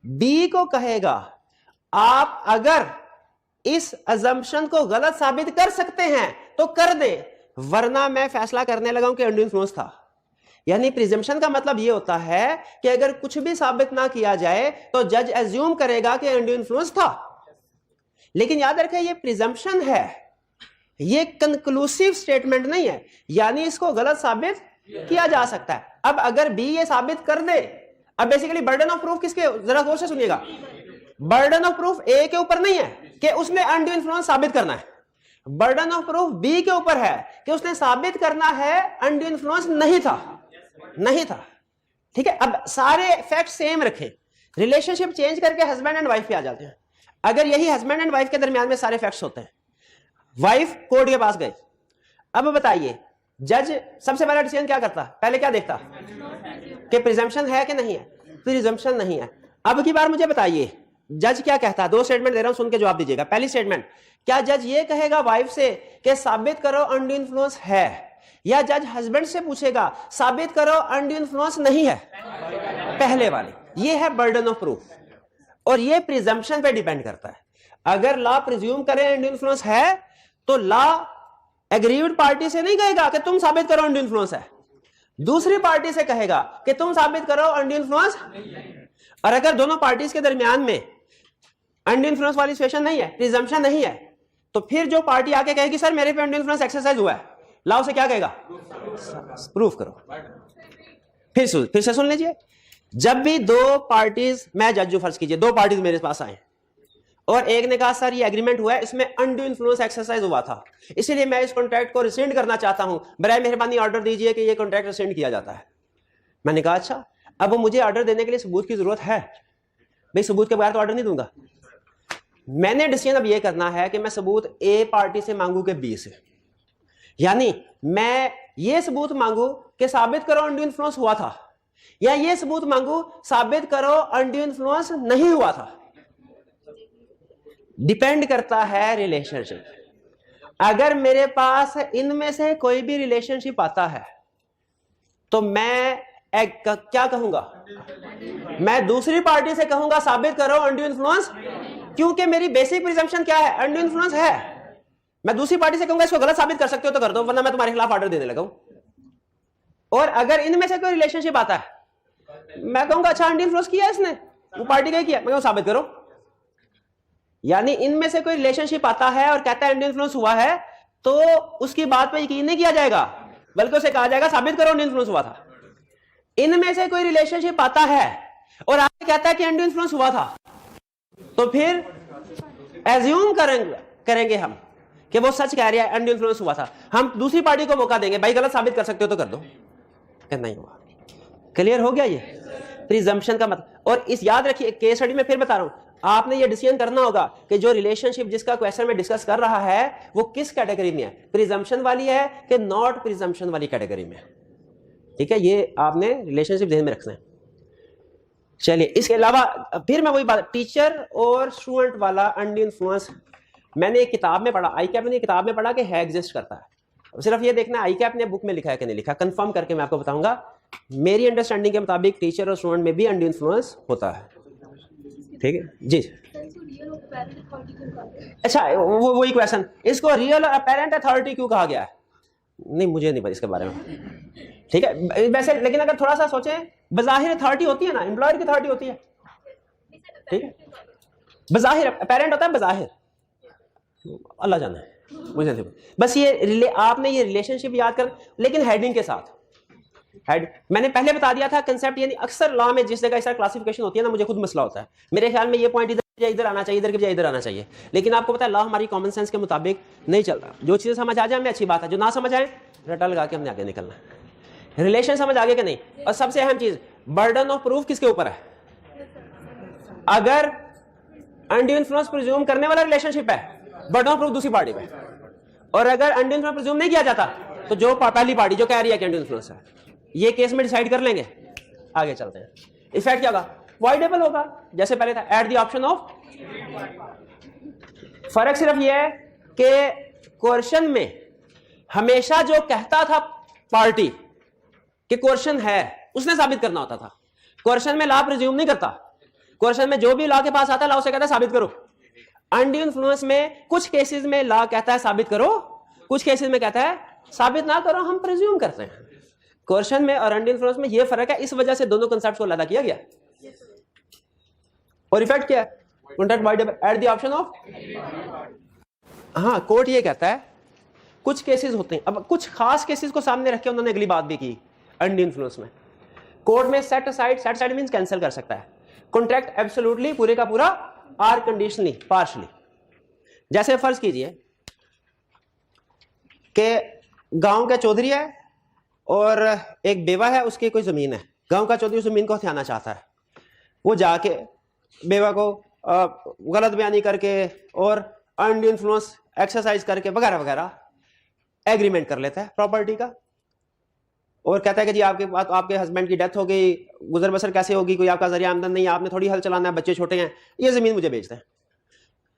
बी को कहेगा आप अगर इस अजम्पशन को गलत साबित कर सकते हैं तो कर दें, वरना मैं फैसला करने लगा हूं कि अनड्यू इन्फ्लुएंस था। यानी प्रिजम्पशन का मतलब यह होता है कि अगर कुछ भी साबित ना किया जाए तो जज एज्यूम करेगा कि अनड्यू इन्फ्लुएंस था। लेकिन याद रखें ये प्रिजम्पशन है, ये कंक्लूसिव स्टेटमेंट नहीं है, यानी इसको गलत साबित किया जा सकता है। अब अगर बी ये साबित कर दे, अब बेसिकली बर्डन ऑफ प्रूफ किसके, जरा गौर से सुनिएगा, बर्डन ऑफ प्रूफ ए के ऊपर नहीं है कि उसने अनड्यू इन्फ्लुएंस साबित करना है, बर्डन ऑफ प्रूफ बी के ऊपर है कि उसने साबित करना है अनड्यू इन्फ्लुएंस नहीं था। ठीक है, अब सारे फैक्ट सेम रखें, रिलेशनशिप चेंज करके हस्बैंड एंड वाइफ पे आ जाते हैं। अगर यही हस्बैंड एंड वाइफ के दरमियान में सारे फैक्ट्स होते हैं, वाइफ कोर्ट के पास गए, अब बताइए जज सबसे पहला डिसीजन क्या करता, पहले क्या देखता कि प्रिजम्पशन है कि नहीं है? प्रिजम्पशन नहीं है। अब की बार मुझे बताइए जज क्या कहता है? 2 स्टेटमेंट दे रहा हूं, सुन के जवाब दीजिएगा। पहली स्टेटमेंट, क्या जज ये कहेगा वाइफ से कि साबित करो अनड्यू इन्फ्लुएंस है, या जज हस्बैंड से पूछेगा साबित करो अनड्यू इन्फ्लुएंस नहीं है? पहले वाली, ये है बर्डन ऑफ प्रूफ, और ये प्रिजम्पशन पे डिपेंड करता है। अगर लॉ प्रिज्यूम करे अनड्यू इन्फ्लुएंस है तो लॉ एग्रीव्ड पार्टी से नहीं कहेगा कि तुम साबित करो अनड्यू इन्फ्लुएंस है, दूसरी पार्टी से कहेगा कि तुम साबित करो अनड्यू इन्फ्लुएंस। और अगर दोनों पार्टीज के दरमियान में अनड्यू इन्फ्लुएंस वाली सिचुएशन नहीं है, प्रिजम्पशन नहीं है, तो फिर जो पार्टी आके कहेगी सर मेरे पे अनड्यू इन्फ्लुएंस एक्सरसाइज हुआ है, लॉ से क्या कहेगा? प्रूफ करो। फिर से सुन लीजिए, जब भी 2 पार्टीज, मैं जज फर्ज कीजिए 2 पार्टीज मेरे पास आए और एक ने कहा सर ये एग्रीमेंट हुआ है, इसमें अनड्यू इन्फ्लुएंस एक्सरसाइज हुआ था, इसलिए मैं इस कॉन्ट्रैक्ट को रिसेंड करना चाहता हूं, बराए मेहरबानी ऑर्डर दीजिए कि ये कॉन्ट्रैक्ट रिसेंड किया जाता है। मैंने कहा अच्छा, अब मुझे ऑर्डर देने के लिए सबूत की जरूरत है, भाई सबूत के बगैर तो ऑर्डर नहीं दूंगा। मैंने डिसीजन अब ये करना है कि मैं सबूत ए पार्टी से मांगू कि बी से, यानी मैं ये सबूत मांगू कि साबित करो अनड्यू इन्फ्लुएंस हुआ था, या ये सबूत मांगू साबित करो अनड्यू इन्फ्लुएंस नहीं हुआ था। डिपेंड करता है रिलेशनशिप। अगर मेरे पास इनमें से कोई भी रिलेशनशिप आता है तो मैं क्या कहूंगा? मैं दूसरी पार्टी से कहूंगा साबित करो अनड्यू इन्फ्लुएंस, क्योंकि मेरी बेसिक प्रिजम्पशन क्या है? अनड्यू इन्फ्लुएंस है। मैं दूसरी पार्टी से कहूंगा इसको गलत साबित कर सकते हो तो कर दो, वरना मैं तुम्हारे खिलाफ ऑर्डर देने लगा हूं। और अगर इनमें से कोई रिलेशनशिप आता है, मैं कहूंगा अच्छा अनड्यू इन्फ्लुएंस किया इसने, वो पार्टी का किया, मैं कहूं साबित करो। यानी इनमें से कोई रिलेशनशिप आता है और कहता है अनड्यू इन्फ्लुएंस हुआ है, तो उसकी बात पे यकीन नहीं किया जाएगा, बल्कि उसे कहा जाएगा साबित करो अनड्यू इन्फ्लुएंस हुआ था। इनमें से कोई रिलेशनशिप आता है और आगे कहता है कि अनड्यू इन्फ्लुएंस हुआ था, तो फिर एज्यूम करेंगे हम कि वो सच कह रहा है, अनड्यू इन्फ्लुएंस हुआ था। हम दूसरी पार्टी को मौका देंगे, भाई गलत साबित कर सकते हो तो कर दो, कि नहीं हुआ। क्लियर हो गया ये प्रिजम्पशन का मतलब। और इस याद रखिए, केस स्टडी में फिर बता रहा हूं, आपने ये डिसीजन करना होगा कि जो रिलेशनशिप जिसका क्वेश्चन में डिस्कस कर रहा है वो किस कैटेगरी में है, प्रिजम्पशन वाली है कि नॉट प्रिजम्पशन वाली कैटेगरी में। ठीक है, ये आपने रिलेशनशिप ध्यान में रखना है। चलिए, इसके अलावा फिर मैं वही बात, टीचर और स्टूडेंट वाला अनड्यू इन्फ्लुएंस मैंने एक किताब में पढ़ा, आईकैप ने किताब में पढ़ा कि है, एग्जिस्ट करता है। सिर्फ ये देखना आईकैप ने बुक में लिखा है कि नहीं लिखा, कंफर्म करके मैं आपको बताऊंगा। मेरी अंडरस्टैंडिंग के मुताबिक टीचर और स्टूडेंट में भी अनड्यू इन्फ्लुएंस होता है। ठीक है जी। अच्छा, वो वही क्वेश्चन, इसको रियल अपेरेंट अथॉरिटी क्यों कहा गया है? नहीं, मुझे नहीं पता इसके बारे में। ठीक है, वैसे लेकिन अगर थोड़ा सा सोचें, बज़ाहिर अथॉरिटी होती है ना, एम्प्लॉयर की अथॉरिटी होती है, ठीक है, बज़ाहिर अपेरेंट होता है, बज़ाहिर अल्लाह जाने है, मुझे नहीं पता। बस ये आपने ये रिलेशनशिप याद कर, लेकिन हेडिंग के साथ। हेड मैंने पहले बता दिया था कंसेप्ट, यानी अक्सर लॉ में जिस जगह ऐसा क्लासिफिकेशन होती है ना, मुझे खुद मसला होता है, मेरे ख्याल में ये पॉइंट इधर आना चाहिए, इधर के बजाय इधर आना चाहिए, लेकिन आपको पता है लॉ हमारी कॉमन सेंस के मुताबिक नहीं चल रहा। जो चीजें समझ आ जाए हमें अच्छी बात है, जो ना समझ आए रटा लगा के हमने आगे निकलना है। रिलेशन समझ आगे के नहीं, और सबसे अहम चीज, बर्डन ऑफ प्रूफ किसके ऊपर है? अगर अनड्यू इन्फ्लुएंस प्रिज्यूम करने वाला रिलेशनशिप है, बर्डन ऑफ प्रूफ दूसरी पार्टी पे, और अगर अनड्यू इन्फ्लुएंस प्रिज्यूम नहीं किया जाता तो जो पहली पार्टी जो कह रही है कि अनड्यू इन्फ्लुएंस है, ये केस में डिसाइड कर लेंगे। आगे चलते हैं। इफेक्ट क्या होगा? वॉइडेबल होगा, जैसे पहले था, एट द ऑप्शन ऑफ। फर्क सिर्फ यह है कि कोर्शन में हमेशा जो कहता था पार्टी कि कोर्शन है, उसने साबित करना होता था। कोर्शन में लॉ प्रिज्यूम नहीं करता, कोर्शन में जो भी लॉ के पास आता है लॉ से कहता है साबित करो। अनड्यू इन्फ्लुएंस में कुछ केसेस में लॉ कहता है साबित करो, कुछ केसेस में कहता है साबित ना करो, हम प्रिज्यूम करते हैं। कोर्शन में और अनड्यू इन्फ्लुएंस में यह फर्क है, इस वजह से दोनों कांसेप्ट को अलग किया गया। और इफेक्ट क्या है? Contract voidable at the option of. हाँ, कोर्ट ये कहता है कुछ केसेस होते हैं, अब कुछ खास केसेस को सामने रख के उन्होंने अगली बात भी की। अनड्यू इन्फ्लुएंस में कोर्ट में सेट असाइड मींस कैंसिल कर सकता है कॉन्ट्रैक्ट एब्सोल्युटली, पूरे का पूरा, आर कंडीशनली, पार्शली। जैसे फर्ज कीजिए कि गांव का चौधरी है और एक बेवा है, उसकी कोई जमीन है, गांव का चौधरी उस जमीन को हथियाना चाहता है, वो जाके बेवा को गलत बयानी करके और अनड्यू इन्फ्लुएंस एक्सरसाइज करके वगैरह वगैरह एग्रीमेंट कर लेता है प्रॉपर्टी का, और कहता है कि जी आपके हस्बैंड की डेथ हो गई, गुजर बसर कैसे होगी, कोई आपका जरिया आमदन नहीं है, आपने थोड़ी हल चलाना है, बच्चे छोटे हैं, ये जमीन मुझे बेच दें।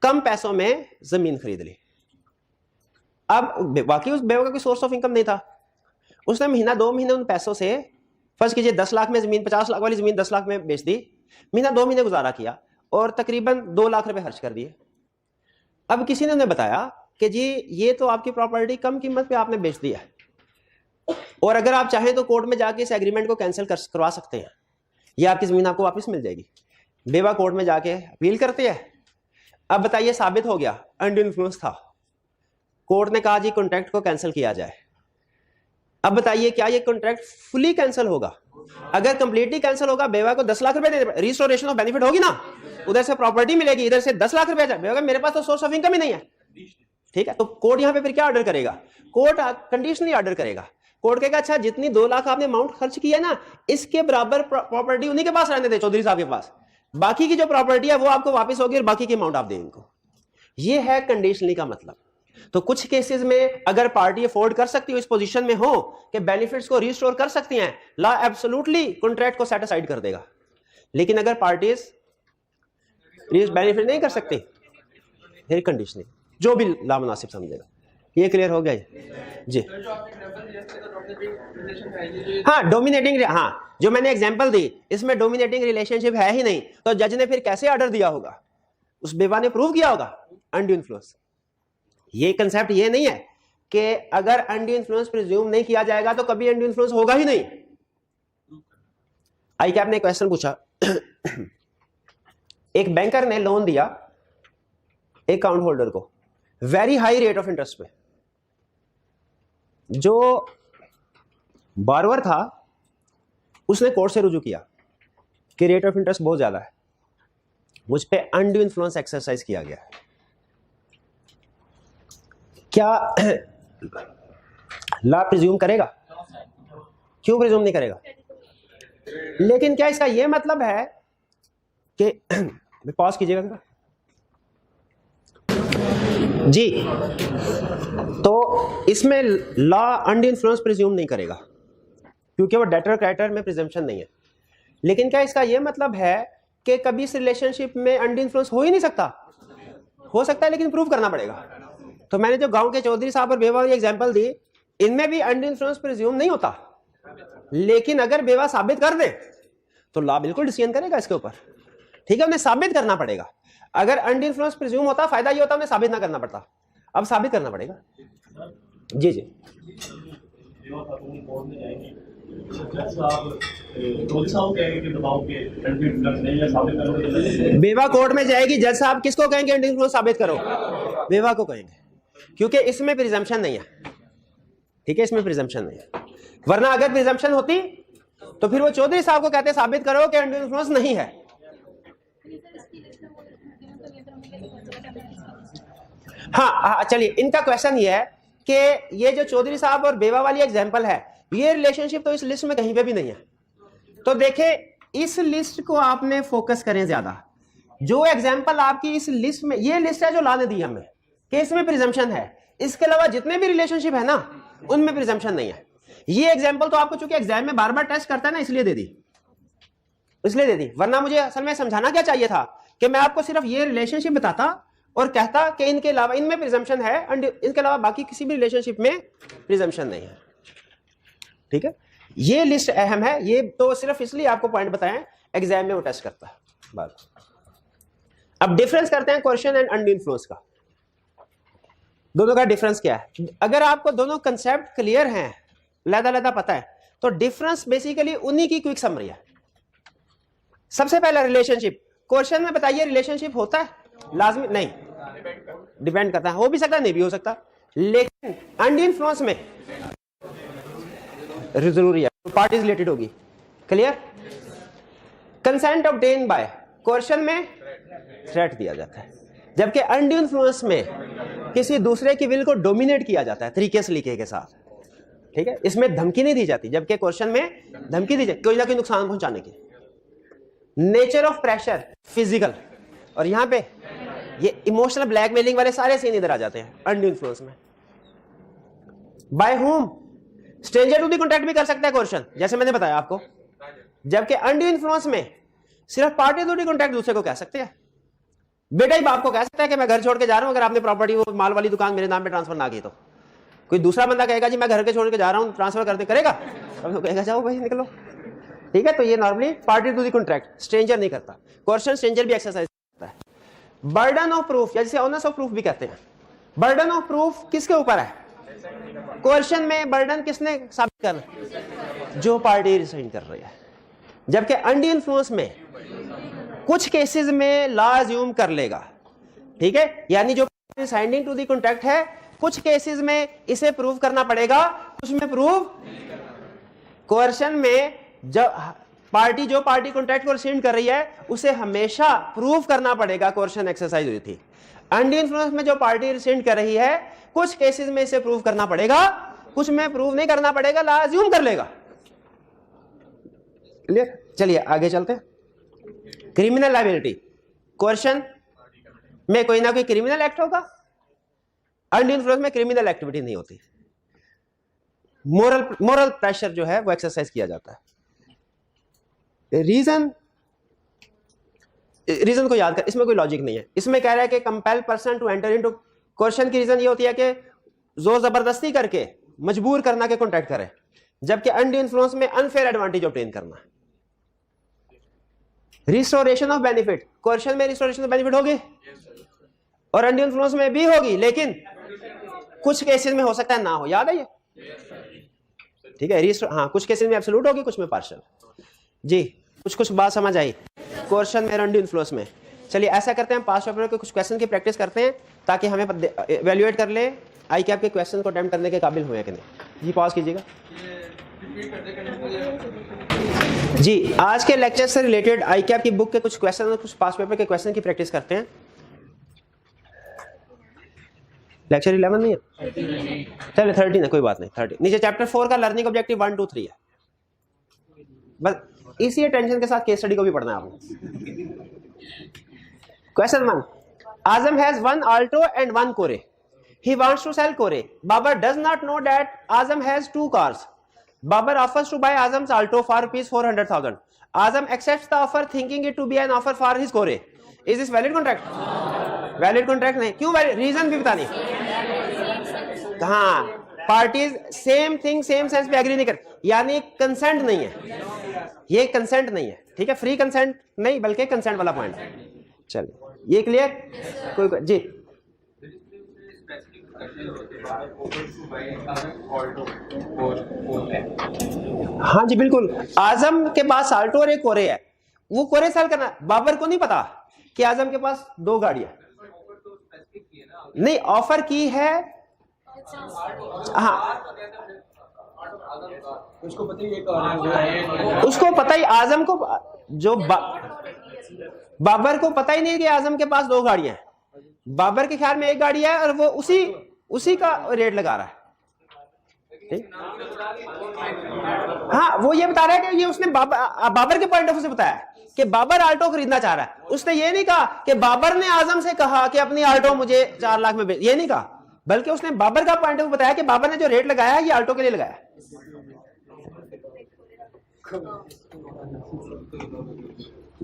कम पैसों में जमीन खरीद ली। अब बाकी उस बेवा का कोई सोर्स ऑफ इनकम नहीं था, उसने महीना 2 महीने उन पैसों से, फर्ज कीजिए 10 लाख में जमीन, 50 लाख वाली जमीन 10 लाख में बेच दी, महीना 2 महीने गुजारा किया और तकरीबन 2 लाख रुपए खर्च कर दिए। अब किसी ने उन्हें बताया कि जी ये तो आपकी प्रॉपर्टी कम कीमत पे आपने बेच दी है, और अगर आप चाहें तो कोर्ट में जाके इस एग्रीमेंट को कैंसिल करवा सकते हैं, ये आपकी जमीन आपको वापस मिल जाएगी। बेवा कोर्ट में जाके अपील करते हैं। अब बताइए, साबित हो गया अनड्यू इन्फ्लुएंस था, कोर्ट ने कहा जी कॉन्ट्रैक्ट को कैंसिल किया जाए। अब बताइए क्या ये कॉन्ट्रैक्ट फुली कैंसिल होगा? अगर कंप्लीटली कैंसिल होगा, बेवा को 10 लाख रुपए दे, रिस्टोरेशन ऑफ बेनिफिट होगी ना, उधर से प्रॉपर्टी मिलेगी, इधर से 10 लाख रुपए जाए, मेरे पास तो सोर्स ऑफ इनकम ही नहीं है। ठीक है, तो कोर्ट यहां पे फिर क्या ऑर्डर करेगा? कोर्ट कंडीशनली ऑर्डर करेगा। कोर्ट कहेगा अच्छा जितनी 2 लाख आपने अमाउंट खर्च किया ना, इसके बराबर प्रॉपर्टी उन्हीं के पास रहने दे, चौधरी साहब के पास, बाकी की जो प्रॉपर्टी है वो आपको वापस होगी और बाकी की अमाउंट आप दें इनको। ये है कंडीशनली का मतलब। तो कुछ केसेस में अगर पार्टी अफोर्ड कर सकती हो, इस पोजीशन में हो कि बेनिफिट्स को रिस्टोर कर सकती हैं, लॉ एब्सोल्युटली कॉन्ट्रैक्ट को सेट असाइड कर देगा। लेकिन अगर पार्टीज बेनिफिट नहीं कर सकती, फिर कंडीशनली जो भी लॉ मुनासिब समझेगा। ये क्लियर हो गया जी? हाँ, डोमिनेटिंग, हाँ जो मैंने एग्जांपल दी इसमें डोमिनेटिंग रिलेशनशिप है ही नहीं, तो जज ने फिर कैसे ऑर्डर दिया होगा? उस बेवा ने प्रूव किया होगा अनड्यू इन्फ्लुएंस। ये कंसेप्ट ये नहीं है कि अगर अनड्यू इन्फ्लुएंस प्रिज्यूम नहीं किया जाएगा तो कभी अनड्यू इन्फ्लुएंस होगा ही नहीं। आई कैप ने क्वेश्चन पूछा, एक बैंकर ने लोन दिया एक अकाउंट होल्डर को very high rate of interest पे, जो बारवर था उसने कोर्ट से रुजू किया कि रेट ऑफ इंटरेस्ट बहुत ज्यादा है, मुझ पे अनड्यू इन्फ्लुएंस एक्सरसाइज किया गया है। क्या लॉ प्रिज्यूम करेगा? क्यों प्रिज्यूम नहीं करेगा? लेकिन क्या इसका यह मतलब है कि पॉज कीजिएगा जी, तो इसमें लॉ अनड्यू इन्फ्लुएंस प्रिज्यूम नहीं करेगा क्योंकि वो डेटर क्राइटर में प्रिजम्पशन नहीं है। लेकिन क्या इसका यह मतलब है कि कभी इस रिलेशनशिप में अनड्यू इन्फ्लुएंस हो ही नहीं सकता? हो सकता है लेकिन प्रूव करना पड़ेगा। तो मैंने जो गांव के चौधरी साहब और बेवा की एग्जांपल दी, इनमें भी अनड्यू इन्फ्लुएंस प्रिज्यूम नहीं होता, लेकिन अगर बेवा साबित कर दे तो लॉ बिल्कुल डिसीजन करेगा इसके ऊपर। ठीक है, उन्हें साबित करना पड़ेगा। अगर अनड्यू इन्फ्लुएंस प्रिज्यूम होता, फायदा ये होता उन्हें साबित ना करना पड़ता, अब साबित करना पड़ेगा। जी जी बेवा कोर्ट में जाएगी, जज साहब किसको कहेंगे अनड्यू इन्फ्लुएंस साबित करो? बेवा को कहेंगे, क्योंकि इसमें प्रिजम्पशन नहीं है। ठीक है, इसमें प्रिजम्पशन नहीं है, वरना अगर प्रिजम्पशन होती तो फिर वो चौधरी साहब को कहते साबित करो कि अनड्यू इन्फ्लुएंस नहीं है। हाँ चलिए, इनका क्वेश्चन ये है कि ये जो चौधरी साहब और बेवा वाली एग्जांपल है, ये रिलेशनशिप तो इस लिस्ट में कहीं पे भी नहीं है। तो देखें, इस लिस्ट को आपने फोकस करें ज्यादा। जो एग्जांपल आपकी इस लिस्ट में, ये लिस्ट है जो लाने दी हमें कि इसमें प्रिजम्पशन है, इसके अलावा जितने भी रिलेशनशिप है ना उनमें प्रिजम्पशन नहीं है। ये एग्जांपल तो आपको चूंकि एग्जाम में बार बार टेस्ट करता है ना, इसलिए दे दी, वरना मुझे असल में समझाना क्या चाहिए था कि मैं आपको सिर्फ ये रिलेशनशिप बताता और कहता कि इनके अलावा इनमें प्रिजम्पशन है, इनके अलावा बाकी किसी भी रिलेशनशिप में प्रिजम्पशन नहीं है। ठीक है, ये लिस्ट अहम है, ये तो सिर्फ इसलिए आपको पॉइंट बताएं, एग्जाम में वो टेस्ट करता है बात। अब डिफरेंस करते हैं कोएर्शन एंड अनड्यू इन्फ्लुएंस का। दोनों का डिफरेंस क्या है? अगर आपको दोनों कंसेप्ट क्लियर हैं, लहदा पता है, तो डिफरेंस बेसिकली उन्हीं की क्विक समरी है। सबसे पहला रिलेशनशिप, कोएर्शन में बताइए रिलेशनशिप होता है? लाजमी नहीं, डिपेंड करता है, हो भी सकता है, नहीं भी हो सकता। लेकिन अनड्यू इन्फ्लुएंस में जरूरी है, पार्टी रिलेटेड होगी। क्लियर? कंसेंट ऑब्टेन बाय, कोएर्शन में थ्रेट दिया जाता है, जबकि अनड्यू इन्फ्लुएंस में किसी दूसरे की विल को डोमिनेट किया जाता है तरीके से लिखे के साथ। ठीक है, इसमें धमकी नहीं दी जाती, जबकि कोएर्शन में धमकी दी जाती कोई ना कोई नुकसान पहुंचाने की। नेचर ऑफ प्रेशर फिजिकल, और यहां पे ये इमोशनल ब्लैकमेलिंग वाले सारे सीन इधर आ जाते हैं अनड्यू इन्फ्लुएंस में। By whom, stranger to the contract भी कर सकता है कोएर्शन, जैसे मैंने बताया आपको, जबकि अनड्यू इन्फ्लुएंस में सिर्फ पार्टी टू दी कॉन्टैक्ट दूसरे को कह सकते हैं। बेटा ही बाप को कह सकता है कि मैं घर छोड़ के जा रहा हूं, अगर आपने प्रॉपर्टी वो माल वाली दुकान मेरे नाम पे ट्रांसफर ना की तो। कोई दूसरा बंदा कहेगा जी मैं घर के छोड़ के जा रहा हूं, ट्रांसफर करते करेगा? तो कहेगा जाओ भाई निकलो। ठीक है, तो ये normally party to the contract, stranger नहीं करता। कोएर्शन स्ट्रेंजर भी एक्सरसाइज करता है। बर्डन ऑफ प्रूफ, या जिसे ऑनर्स ऑफ प्रूफ भी कहते हैं, बर्डन ऑफ प्रूफ किसके ऊपर है? कोएर्शन में बर्डन किसने साबित करना? जो पार्टी रिसाइन कर रही है। जबकि अनड्यू इन्फ्लुएंस में कुछ केसेस में लॉ अज्यूम कर लेगा। ठीक है, यानी जो साइनिंग टू दी कॉन्ट्रैक्ट है, कुछ केसेस में इसे प्रूव करना पड़ेगा, कुछ में प्रूव। कोएर्शन में जब जो पार्टी कॉन्ट्रैक्ट को रिसाइन कर रही है उसे हमेशा प्रूव करना पड़ेगा, कोएर्शन एक्सरसाइज हुई थी। अनड्यू इन्फ्लुएंस में जो पार्टी रिसाइन कर रही है, कुछ केसेस में इसे प्रूव करना पड़ेगा, कुछ में प्रूव नहीं करना पड़ेगा, लॉ अज्यूम कर लेगा। क्लियर? चलिए आगे चलते हैं। क्रिमिनल लायबिलिटी, कोएर्शन में कोई ना कोई क्रिमिनल एक्ट होगा, अनड्यू इन्फ्लुएंस में क्रिमिनल एक्टिविटी नहीं होती। मोरल प्रेशर जो है वो एक्सरसाइज किया जाता है। रीजन को याद कर, इसमें कोई लॉजिक नहीं है। इसमें कह रहा है कि compel person to enter into, coercion की रीजन ये होती है कि जोर जबरदस्ती करके मजबूर करना के कॉन्ट्रैक्ट करे, जबकि अनड्यू इन्फ्लुएंस में अनफेयर एडवांटेज ऑब्टेन करना। रिस्टोरेशन ऑफ बेनिफिट, कोएर्शन में रिस्टोरेशन ऑफ बेनिफिट होगी और अनड्यू इन्फ्लुएंस में भी होगी, लेकिन कुछ केसेस में हो सकता है ना हो। याद है ये? ठीक है, हाँ, कुछ केसेस में एब्सोल्यूट होगी, कुछ में पार्शियल। जी, कुछ बात समझ आई कोएर्शन में, अनड्यू इन्फ्लुएंस में। चलिए ऐसा करते हैं, पास पेपर के कुछ क्वेश्चन की प्रैक्टिस करते हैं ताकि हमें इवैल्यूएट कर ले आई कैप के क्वेश्चन को अटेम्प्ट करने के काबिल हुए कि नहीं। जी पॉज कीजिएगा। जी, आज के लेक्चर से रिलेटेड आई कैप की बुक के कुछ क्वेश्चन और कुछ पास पेपर के क्वेश्चन की प्रैक्टिस करते हैं। लेक्चर 11 नहीं है, चलिए 13 है, कोई बात नहीं। 30 नीचे चैप्टर 4 का लर्निंग ऑब्जेक्टिव 1 2 3 है। बस इसी टेंशन के साथ केस स्टडी को भी पढ़ना है आपको। Question 1, Azam has 1 Alto and 1 Corre. He wants to sell Corre. Babar does not know that Azam has 2 cars. Babar offers to buy Azam's Alto for ₹400,000. Azam accepts the offer thinking it to be an offer for his Corre. Is this valid contract? Valid contract नहीं। क्यों valid? Reason भी बतानी। हाँ, parties same thing same sense पे agree नहीं कर, यानी consent नहीं है, ये कंसेंट नहीं है, ठीक है, फ्री कंसेंट नहीं बल्कि कंसेंट वाला पॉइंट है। चलिए ये क्लियर, कोई जी हाँ जी बिल्कुल, आजम के पास आल्टो और एक कोरे है, वो कोरे सेल करना, बाबर को नहीं पता कि आजम के पास 2 गाड़ियां नहीं ऑफर की है, हाँ उसको पता ही आजम को जो बाबर को पता ही नहीं कि आजम के पास 2 गाड़ियां हैं, बाबर के ख्याल में 1 गाड़ी है और वो उसी का रेट लगा रहा है। हाँ वो ये बता रहा है कि ये उसने बाबर के पॉइंट ऑफ व्यू से बताया कि बाबर आल्टो खरीदना चाह रहा है, उसने ये नहीं कहा कि बाबर ने आजम से कहा कि अपनी आल्टो मुझे 4 लाख में ये नहीं कहा, बल्कि उसने बाबर का पॉइंट ऑफ व्यू बताया कि बाबर ने जो रेट लगाया है ये आल्टो के लिए लगाया।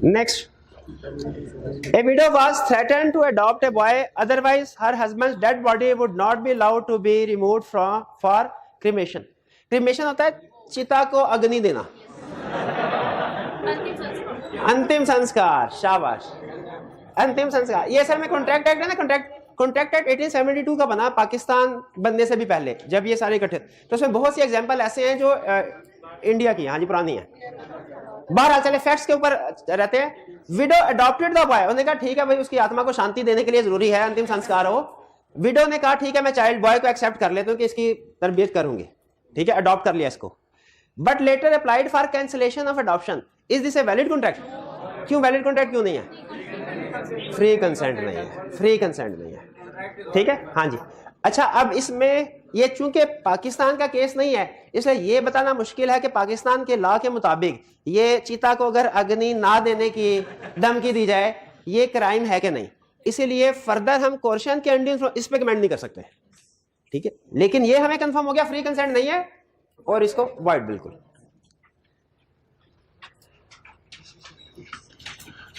Next, a widow was threatened to adopt a boy, otherwise her husband's dead body would not be allowed to be removed for cremation. cremation होता है चिता को अग्नि देना, अंतिम संस्कार, शाबाश, अंतिम संस्कार। ये सर में कॉन्ट्रैक्ट एक्ट है ना, कॉन्ट्रैक्ट एक्ट 1872 का बना, पाकिस्तान बनने से भी पहले, जब ये सारे इकट्ठे, तो उसमें बहुत सी एग्जांपल ऐसे हैं जो इंडिया की, हाँ जी पुरानी है। बहरहाल चले फैक्ट्स के ऊपर रहते हैं। विडो अडॉप्टेड द बॉय, उन्होंने कहा ठीक है भाई उसकी आत्मा को शांति देने के लिए जरूरी है अंतिम संस्कार हो। विडो ने कहा ठीक है मैं चाइल्ड बॉय को एक्सेप्ट कर लेता हूं कि इसकी तरबियत करूंगी, ठीक है, अडॉप्ट कर लिया इसको। But later applied for cancellation of adoption, is this a valid contract? क्यों वैलिड कॉन्ट्रैक्ट क्यों नहीं है? फ्री कंसेंट नहीं है, फ्री कंसेंट नहीं है, ठीक है, हाँ जी। अच्छा अब इसमें ये चूंकि पाकिस्तान का केस नहीं है इसलिए ये बताना मुश्किल है कि पाकिस्तान के लॉ के मुताबिक ये चीता को अगर अग्नि ना देने की धमकी दी जाए ये क्राइम है कि नहीं, इसीलिए फर्दर हम कोर्शन के अंडर इस पे कमेंट नहीं कर सकते, ठीक है। लेकिन ये हमें कंफर्म हो गया फ्री कंसेंट नहीं है और इसको वॉइड बिल्कुल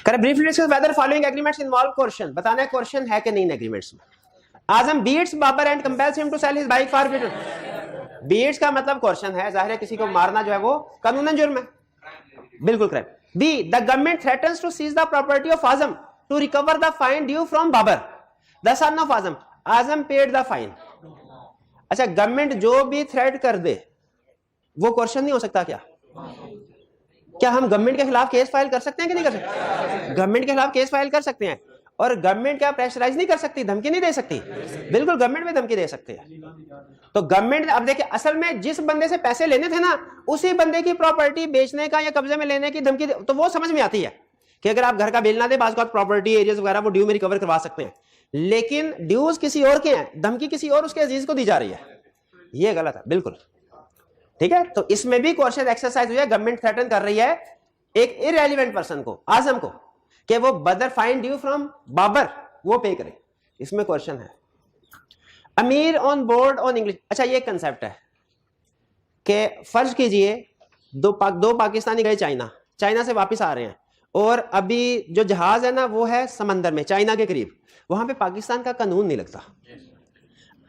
कर। Briefly discuss whether following agreements involve coercion, बताना है कोर्शन है कि नहीं एग्रीमेंट्स में। Azam beats Babar and compels him to sell his bike for bit. Beats का मतलब कोर्शन है, जाहिर है किसी को मारना जो है वो कानूनन जुर्म है, बिल्कुल correct. B the government threatens to seize the property of Azam to recover the fine due from Babar the son of Azam. Azam paid the fine. अच्छा गवर्नमेंट जो भी थ्रेट कर दे वो कोर्शन नहीं हो सकता क्या? क्या हम गवर्नमेंट के खिलाफ केस फाइल कर सकते हैं कि नहीं कर सकते? गवर्नमेंट के खिलाफ केस फाइल कर सकते हैं और गवर्नमेंट क्या प्रेशराइज नहीं कर सकती, धमकी नहीं दे सकती? बिल्कुल गवर्नमेंट में धमकी दे सकते हैं। तो गवर्नमेंट अब देखिए असल में जिस बंदे से पैसे लेने थे ना उसी बंदे की प्रॉपर्टी बेचने का या कब्जे में लेने की धमकी तो वो समझ में आती है कि अगर आप घर का बिल ना दे बाज़ प्रॉपर्टी एरियाज वगैरह वो ड्यू में रिकवर करवा सकते हैं, लेकिन ड्यूज किसी और के हैं, धमकी किसी और उसके अजीज को दी जा रही है, ये गलत है बिल्कुल, ठीक है। तो इसमें भी क्वेश्चन एक्सरसाइज हुई है, गवर्नमेंट थ्रेटन कर रही है एक इररेलेवेंट पर्सन को, आजम को, कि वो बदर फाइन ड्यू फ्रॉम बाबर वो पे करे, इसमें क्वेश्चन है। अमीर ऑन बोर्ड ऑन इंग्लिश, अच्छा ये कंसेप्ट है कि फर्ज कीजिए दो पाकिस्तानी गए चाइना से वापस आ रहे हैं और अभी जो जहाज है ना वो है समंदर में चाइना के करीब, वहां पे पाकिस्तान का कानून नहीं लगता।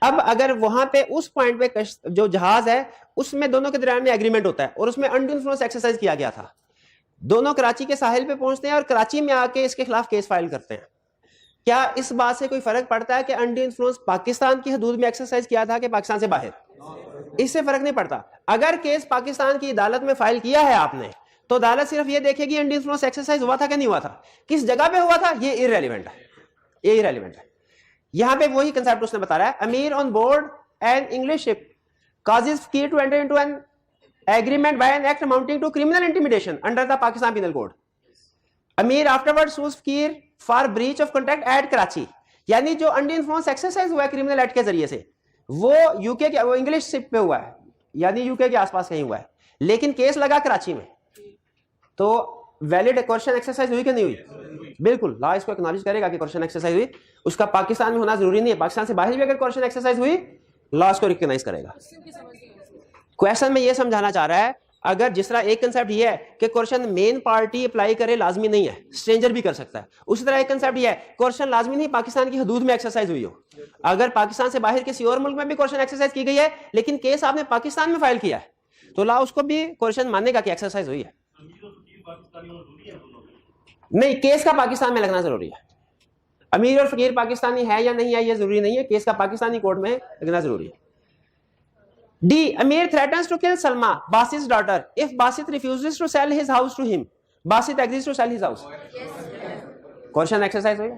अब अगर वहां पे उस पॉइंट पे जो जहाज है उसमें दोनों के दरमियान में एग्रीमेंट होता है और उसमें अनड्यू इन्फ्लुएंस एक्सरसाइज किया गया था, दोनों कराची के साहिल पे पहुंचते हैं और कराची में आके इसके खिलाफ केस फाइल करते हैं, क्या इस बात से कोई फर्क पड़ता है कि अनड्यू इन्फ्लुएंस पाकिस्तान की हदूद में एक्सरसाइज किया था कि पाकिस्तान से बाहर? इससे फर्क नहीं पड़ता। अगर केस पाकिस्तान की अदालत में फाइल किया है आपने तो अदालत सिर्फ ये देखेगी अनड्यू इन्फ्लुएंस एक्सरसाइज हुआ था कि नहीं हुआ था, किस जगह पे हुआ था, ये इररेलेवेंट है, ये इररेलेवेंट है। यहां पे वही कंसेप्ट उसने बता रहा है, अमीर on board an English ship causes Fakir to enter into an agreement by an act amounting to criminal intimidation under the Pakistan Penal Code. Amir afterwards sues Fakir for breach of contract at Karachi. यानी जो under influence exercise हुआ है criminal act के जरिए से वो UK के वो इंग्लिश शिप पे हुआ है, यानी यूके के आसपास कहीं हुआ है, लेकिन केस लगा कराची में, तो वैलिड क्वेश्चन एक्सरसाइज हुई कि नहीं हुई? बिल्कुल, लॉ इसको एक्नॉलेज करेगा कि क्वेश्चन एक्सरसाइज हुई, उसका पाकिस्तान में होना जरूरी नहीं है, पाकिस्तान से बाहर भी अगर क्वेश्चन एक्सरसाइज हुई लॉ इसको रिकॉग्नाइज करेगा। क्वेश्चन में ये समझाना चाह रहा है अगर जिस तरह एक कंसेप्ट ये है कि क्वेश्चन मेन पार्टी अप्लाई करे लाजमी नहीं है, स्ट्रेंजर भी कर सकता है, उसी तरह एक कंसेप्ट ये है क्वेश्चन लाजमी नहीं पाकिस्तान की हदूद में एक्सरसाइज हुई हो। अगर पाकिस्तान से बाहर किसी और मुल्क में भी क्वेश्चन एक्सरसाइज की गई है लेकिन केस आपने पाकिस्तान में फाइल किया है तो ला उसको भी क्वेश्चन मानेगा कि एक्सरसाइज हुई है। नहीं, केस का पाकिस्तान में लगना जरूरी है। अमीर और फकीर पाकिस्तानी है या नहीं है ये जरूरी नहीं है, केस का पाकिस्तानी कोर्ट में लगना जरूरी है। D, Amir threatens to kill Salma, Basit's daughter, if Basit refuses to sell his house to him. Basit agrees to sell his house. Question exercise होगा।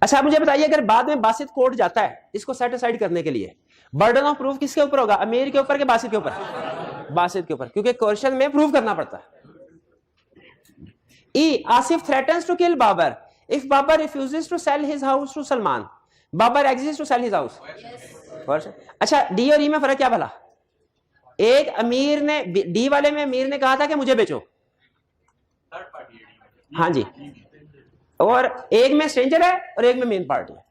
अच्छा मुझे बताइए अगर बाद में बासित कोर्ट जाता है इसको सेटिस्फाइड करने के लिए, बर्डन ऑफ प्रूफ किसके ऊपर होगा, अमीर के ऊपर के बासित के ऊपर? बासित के ऊपर, क्योंकि क्वेश्चन में प्रूफ करना पड़ता है। E, Asif threatens to kill Babar if Babar refuses to sell his house to Salman, Babar agrees to sell his house. अच्छा डी और ई में फर्क क्या भला? एक अमीर ने, डी वाले में अमीर ने कहा था कि मुझे बेचो, हाँ जी, और एक में स्ट्रेंजर है और एक में मेन पार्टी है,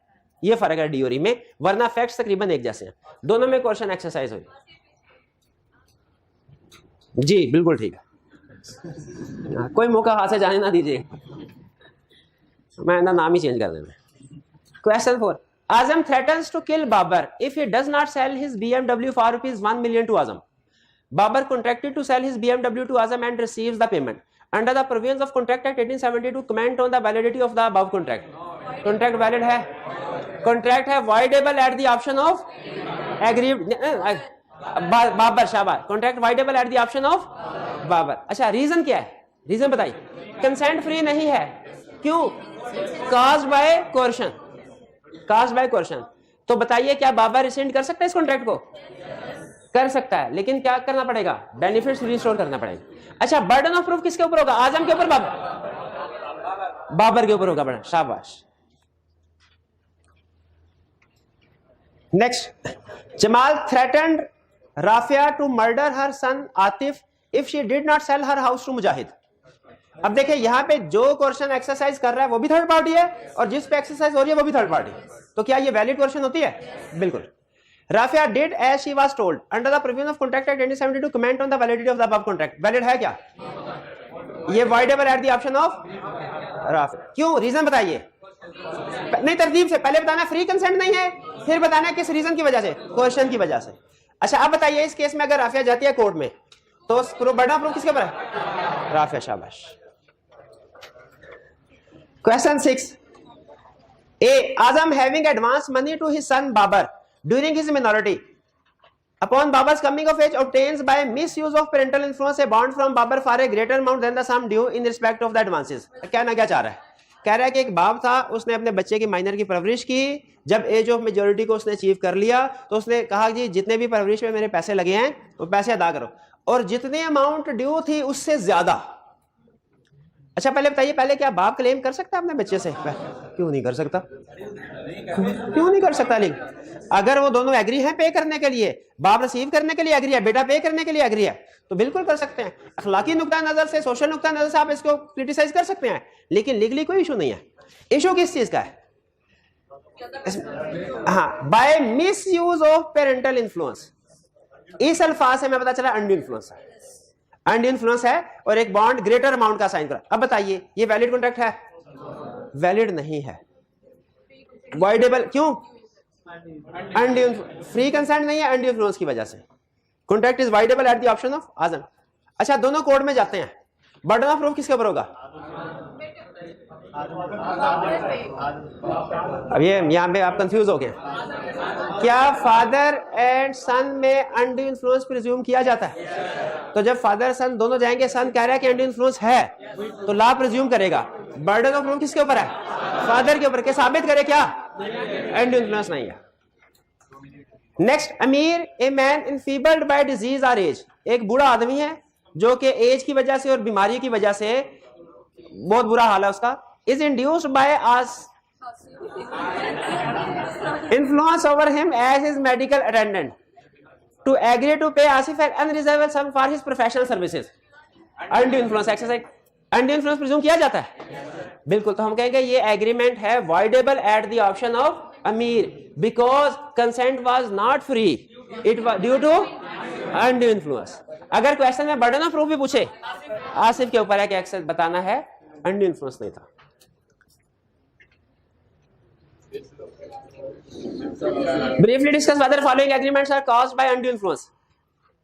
ये फर्क है डी और ई में, वरना फैक्ट्स तकरीबन एक जैसे हैं, दोनों में क्वेश्चन एक्सरसाइज हुई। जी बिल्कुल ठीक है, कोई मौका हाथ से जाने ना दीजिए, मैं ना नाम ही चेंज कर देना। Question 4, Azam threatens to kill Babar if he does not sell his BMW for rupees 1 million to Azam. Babar contracted to sell his BMW to Azam and receives the payment. Under the provisions of Contract Act 1872, comment on the validity of the above contract. Contract valid है, contract है voidable at the option of aggrieved Babar, शाबाश, contract voidable at the option of Babar. अच्छा reason क्या है, reason बताइए। Consent free नहीं है, क्यों? caused by coercion, caused by coercion. तो बताइए क्या बाबर रिसेंड कर सकता है इस कॉन्ट्रैक्ट को? कर सकता है, लेकिन क्या करना पड़ेगा? बेनिफिट्स रिस्टोर करना पड़ेगा। अच्छा बर्डन ऑफ प्रूफ किसके ऊपर होगा, आजम के ऊपर, बाबर के ऊपर होगा। बड़ा शाबाश। Next, Jamal threatened Rafia to murder her son Atif if she did not sell her house to Mujahid. अब देखिए यहां पे जो क्वेश्चन एक्सरसाइज कर रहा है वो भी थर्ड पार्टी है और जिस पे एक्सरसाइज हो रही है वो भी थर्ड पार्टी, तो क्या ये वैलिड क्वेश्चन होती है? बिल्कुल। Rafia did as she was told under the provision of contract act 1872, comment on the validity of the above contract. Valid है क्या? ये voidable at the option of Rafia. क्यों? रीजन बताइए। नहीं, तरतीब से पहले बताना फ्री कंसेंट नहीं है, फिर बताना किस रीजन की वजह से, क्वेश्चन की वजह से। अच्छा अब बताइए इस केस में अगर राफिया जाती है कोर्ट में तो बर्डन ऑफ प्रूफ किसके ऊपर है? राफिया, शाबाश। Question 6. A, Azam having advanced money to his son Babar during his minority. Upon Babar's coming of age, obtains by misuse of parental influence a bond from Babar for a greater amount than the sum due in respect of the advances. कहना क्या चाह रहा है? कह रहा है कि एक बाप था, उसने अपने बच्चे की माइनर की परवरिश की, जब एज ऑफ मेजोरिटी को उसने अचीव कर लिया तो उसने कहा जी जितने भी परवरिश में मेरे पैसे लगे हैं वो पैसे अदा करो, और जितनी अमाउंट ड्यू थी उससे ज्यादा। अच्छा पहले बताइए, पहले क्या बाप क्लेम कर सकता है अपने बच्चे से? क्यों नहीं कर सकता? क्यों नहीं कर सकता? लेकिन अगर वो दोनों एग्री हैं पे करने के लिए, बाप रिसीव करने के लिए एग्री है, बेटा पे करने के लिए एग्री है, तो बिल्कुल कर सकते हैं। अखलाकी नुक्ता नजर से, सोशल नुक्ता नजर से आप इसको क्रिटिसाइज कर सकते हैं, लेकिन लीगली कोई इशू नहीं है। इशू किस चीज का है? हाँ, by misuse of parental influence. इस अल्फाज से मैं पता चला अनड्यू इन्फ्लुएंस है, अनड्यू इन्फ्लुएंस है और एक बॉन्ड ग्रेटर अमाउंट का साइन करा। अब बताइए ये वैलिड कॉन्ट्रैक्ट है? वैलिड नहीं है। वॉइडेबल क्यों? अनड्यू, फ्री कंसेंट नहीं है, अनड्यू इन्फ्लुएंस की वजह से। Contract is voidable at the option of Azam. अच्छा दोनों कोर्ट में जाते हैं, बर्डन ऑफ प्रूफ किसके ऊपर होगा? अब ये यहां पे आप कंफ्यूज हो गए। क्या फादर एंड सन में अनड्यू इन्फ्लुएंस प्रिज्यूम किया जाता है? तो जब फादर सन दोनों जाएंगे, सन कह रहा है कि अनड्यू इन्फ्लुएंस है तो लॉ प्रिज्यूम करेगा। बर्डन ऑफ प्रूफ किसके ऊपर है? फादर के ऊपर। के साबित करे क्या? अनड्यू इन्फ्लुएंस नहीं है। Next, Amir a man infeebled by disease और एज। एक बूढ़ा आदमी है जो कि एज की वजह से और बीमारी की वजह से बहुत बुरा हाल है उसका, is induced by us influence over him as his medical attendant to agree to pay Asif an unreserved sum for his professional services. Undue influence exercise, undue influence presume किया जाता है? बिल्कुल। तो हम कहेंगे ये एग्रीमेंट है voidable at the option of Amir because consent was not free, it was due to undue influence. अगर क्वेश्चन में बर्डन ऑफ प्रूफ भी पूछे, आसिफ के ऊपर है कि एक्सेस बताना है अनड्यू इन्फ्लुएंस नहीं था। Briefly discuss whether following agreements are caused by undue influence.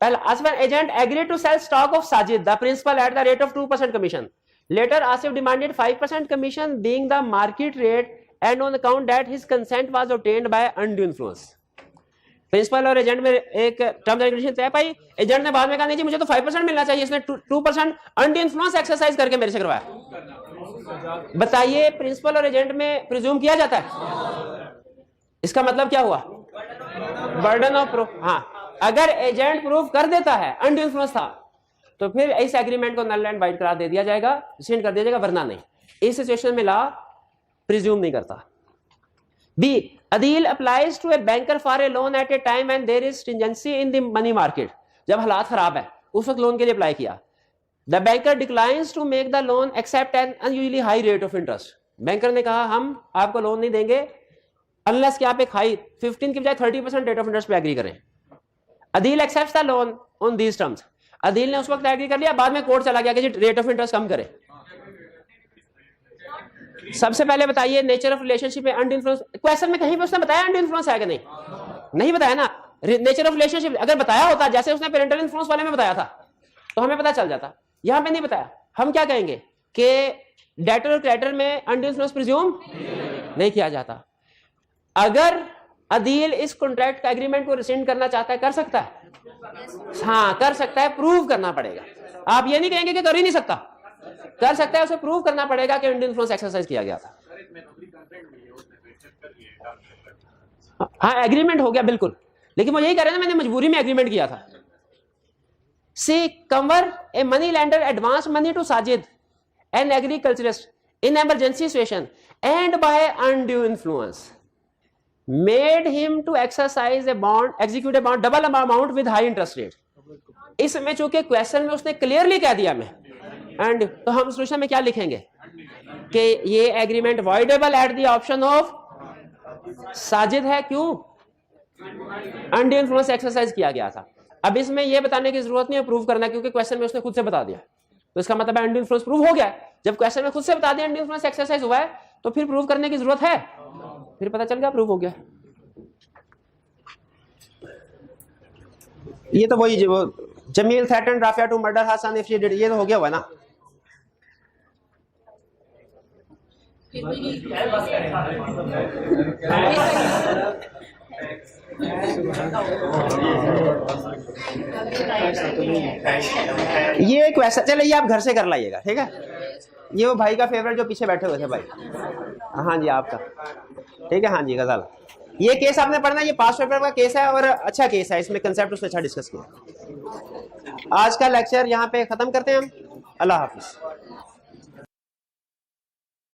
पहला, Asif agent agreed to sell stock of Sajid, the principal, at the rate of 2% commission. Later, Asif demanded 5% commission, being the market rate, and on account that his consent was obtained by undue influence. Principal और agent में एक terms and condition तय पाई। Agent ने बाद में कहा नहीं जी मुझे तो 5% मिलना चाहिए, इसने 2% अनड्यू इन्फ्लुएंस एक्सरसाइज करके मेरे से करवाया। बताइए, प्रिंसिपल और एजेंट में प्रिज्यूम किया जाता है, इसका मतलब क्या हुआ? Burden of proof. हाँ, अगर एजेंट प्रूफ कर देता है अनड्यू इन्फ्लुएंस था तो फिर इस एग्रीमेंट को नल एंड वाइड करार दे दिया जाएगा, रिसेंड कर दिया जाएगा, वरना नहीं। इस सिचुएशन में लॉ प्रिज्यूम नहीं करता। B, Adeel applies to a banker for a loan at a time and there is stringency in the money market. जब हालात खराब है उस वक्त लोन के लिए अप्लाई किया। The banker declines to make the loan except an unusually high rate of interest. Banker ने कहा हम आपको लोन नहीं देंगे अनलेस कि आप एक हाई 15 की बजाय 30% रेट ऑफ इंटरेस्ट पे एग्री करें। Adeel accepts the loan on these terms. Adeel ने उस वक्त एग्री कर लिया, बाद में कोर्ट चला गया कि रेट ऑफ इंटरेस्ट कम करे। सबसे पहले बताइए नेचर ऑफ रिलेशनशिप में अनड्यू इन्फ्लुएंस, क्वेश्चन में कहीं पे उसने बताया अनड्यू इन्फ्लुएंस है कि नहीं? नहीं बताया ना। नेचर ऑफ रिलेशनशिप अगर बताया होता, जैसे उसने पेरेंटल इन्फ्लुएंस वाले में बताया था, तो हमें पता चल जाता। यहां पे नहीं बताया। हम क्या कहेंगे कि डेटर और क्रेडिटर में अनड्यू इन्फ्लुएंस प्रिज्यूम नहीं किया जाता। अगर अदील इस कॉन्ट्रैक्ट का एग्रीमेंट को रिसेंड करना चाहता है, कर सकता है? हाँ, कर सकता है, प्रूव करना पड़ेगा। आप ये नहीं कहेंगे कि कर ही नहीं सकता, कर सकता है, उसे प्रूव करना पड़ेगा कि अनड्यू इन्फ्लुएंस एक्सरसाइज किया गया था। हाँ, एग्रीमेंट हो गया बिल्कुल, लेकिन वो यही कह रहे हैं मैंने मजबूरी में एग्रीमेंट किया था। C, Kanwar a money lender advance money to Sajid an agriculturist in emergency situation and by undue influence made him to exercise a bond, execute a bond double amount with high interest rate. इसमें चूंकि question में उसने clearly कह दिया मैं and, तो हम solution में क्या लिखेंगे कि ये agreement voidable at the option of Sajid है। क्यों? अनड्यू इन्फ्लुएंस एक्सरसाइज किया गया था। अब इसमें यह बताने की जरूरत नहीं है प्रूव करना, क्योंकि क्वेश्चन में उसने खुद से बता दिया, तो इसका मतलब अनड्यू इन्फ्लुएंस प्रूव हो गया। जब क्वेश्चन में खुद से बता दिया अनड्यू इन्फ्लुएंस एक्सरसाइज हुआ है, तो फिर प्रूव करने की जरूरत है? फिर पता चल गया प्रूव हो गया। ये तो वही जो Jamil threatened Rafia to murder Hasan if she did, ये तो हो गया हुआ ना। ये क्वेश्चन चले, ये आप घर से कर लाइएगा, ठीक है? ये वो भाई का फेवरेट जो पीछे बैठे हुए थे भाई, हाँ जी आपका, ठीक है? हाँ जी गजल, ये केस आपने पढ़ना, ये पास पेपर का केस है और अच्छा केस है, इसमें कंसेप्ट उसने अच्छा डिस्कस किया। आज का लेक्चर यहाँ पे खत्म करते हैं हम। अल्लाह हाफिज।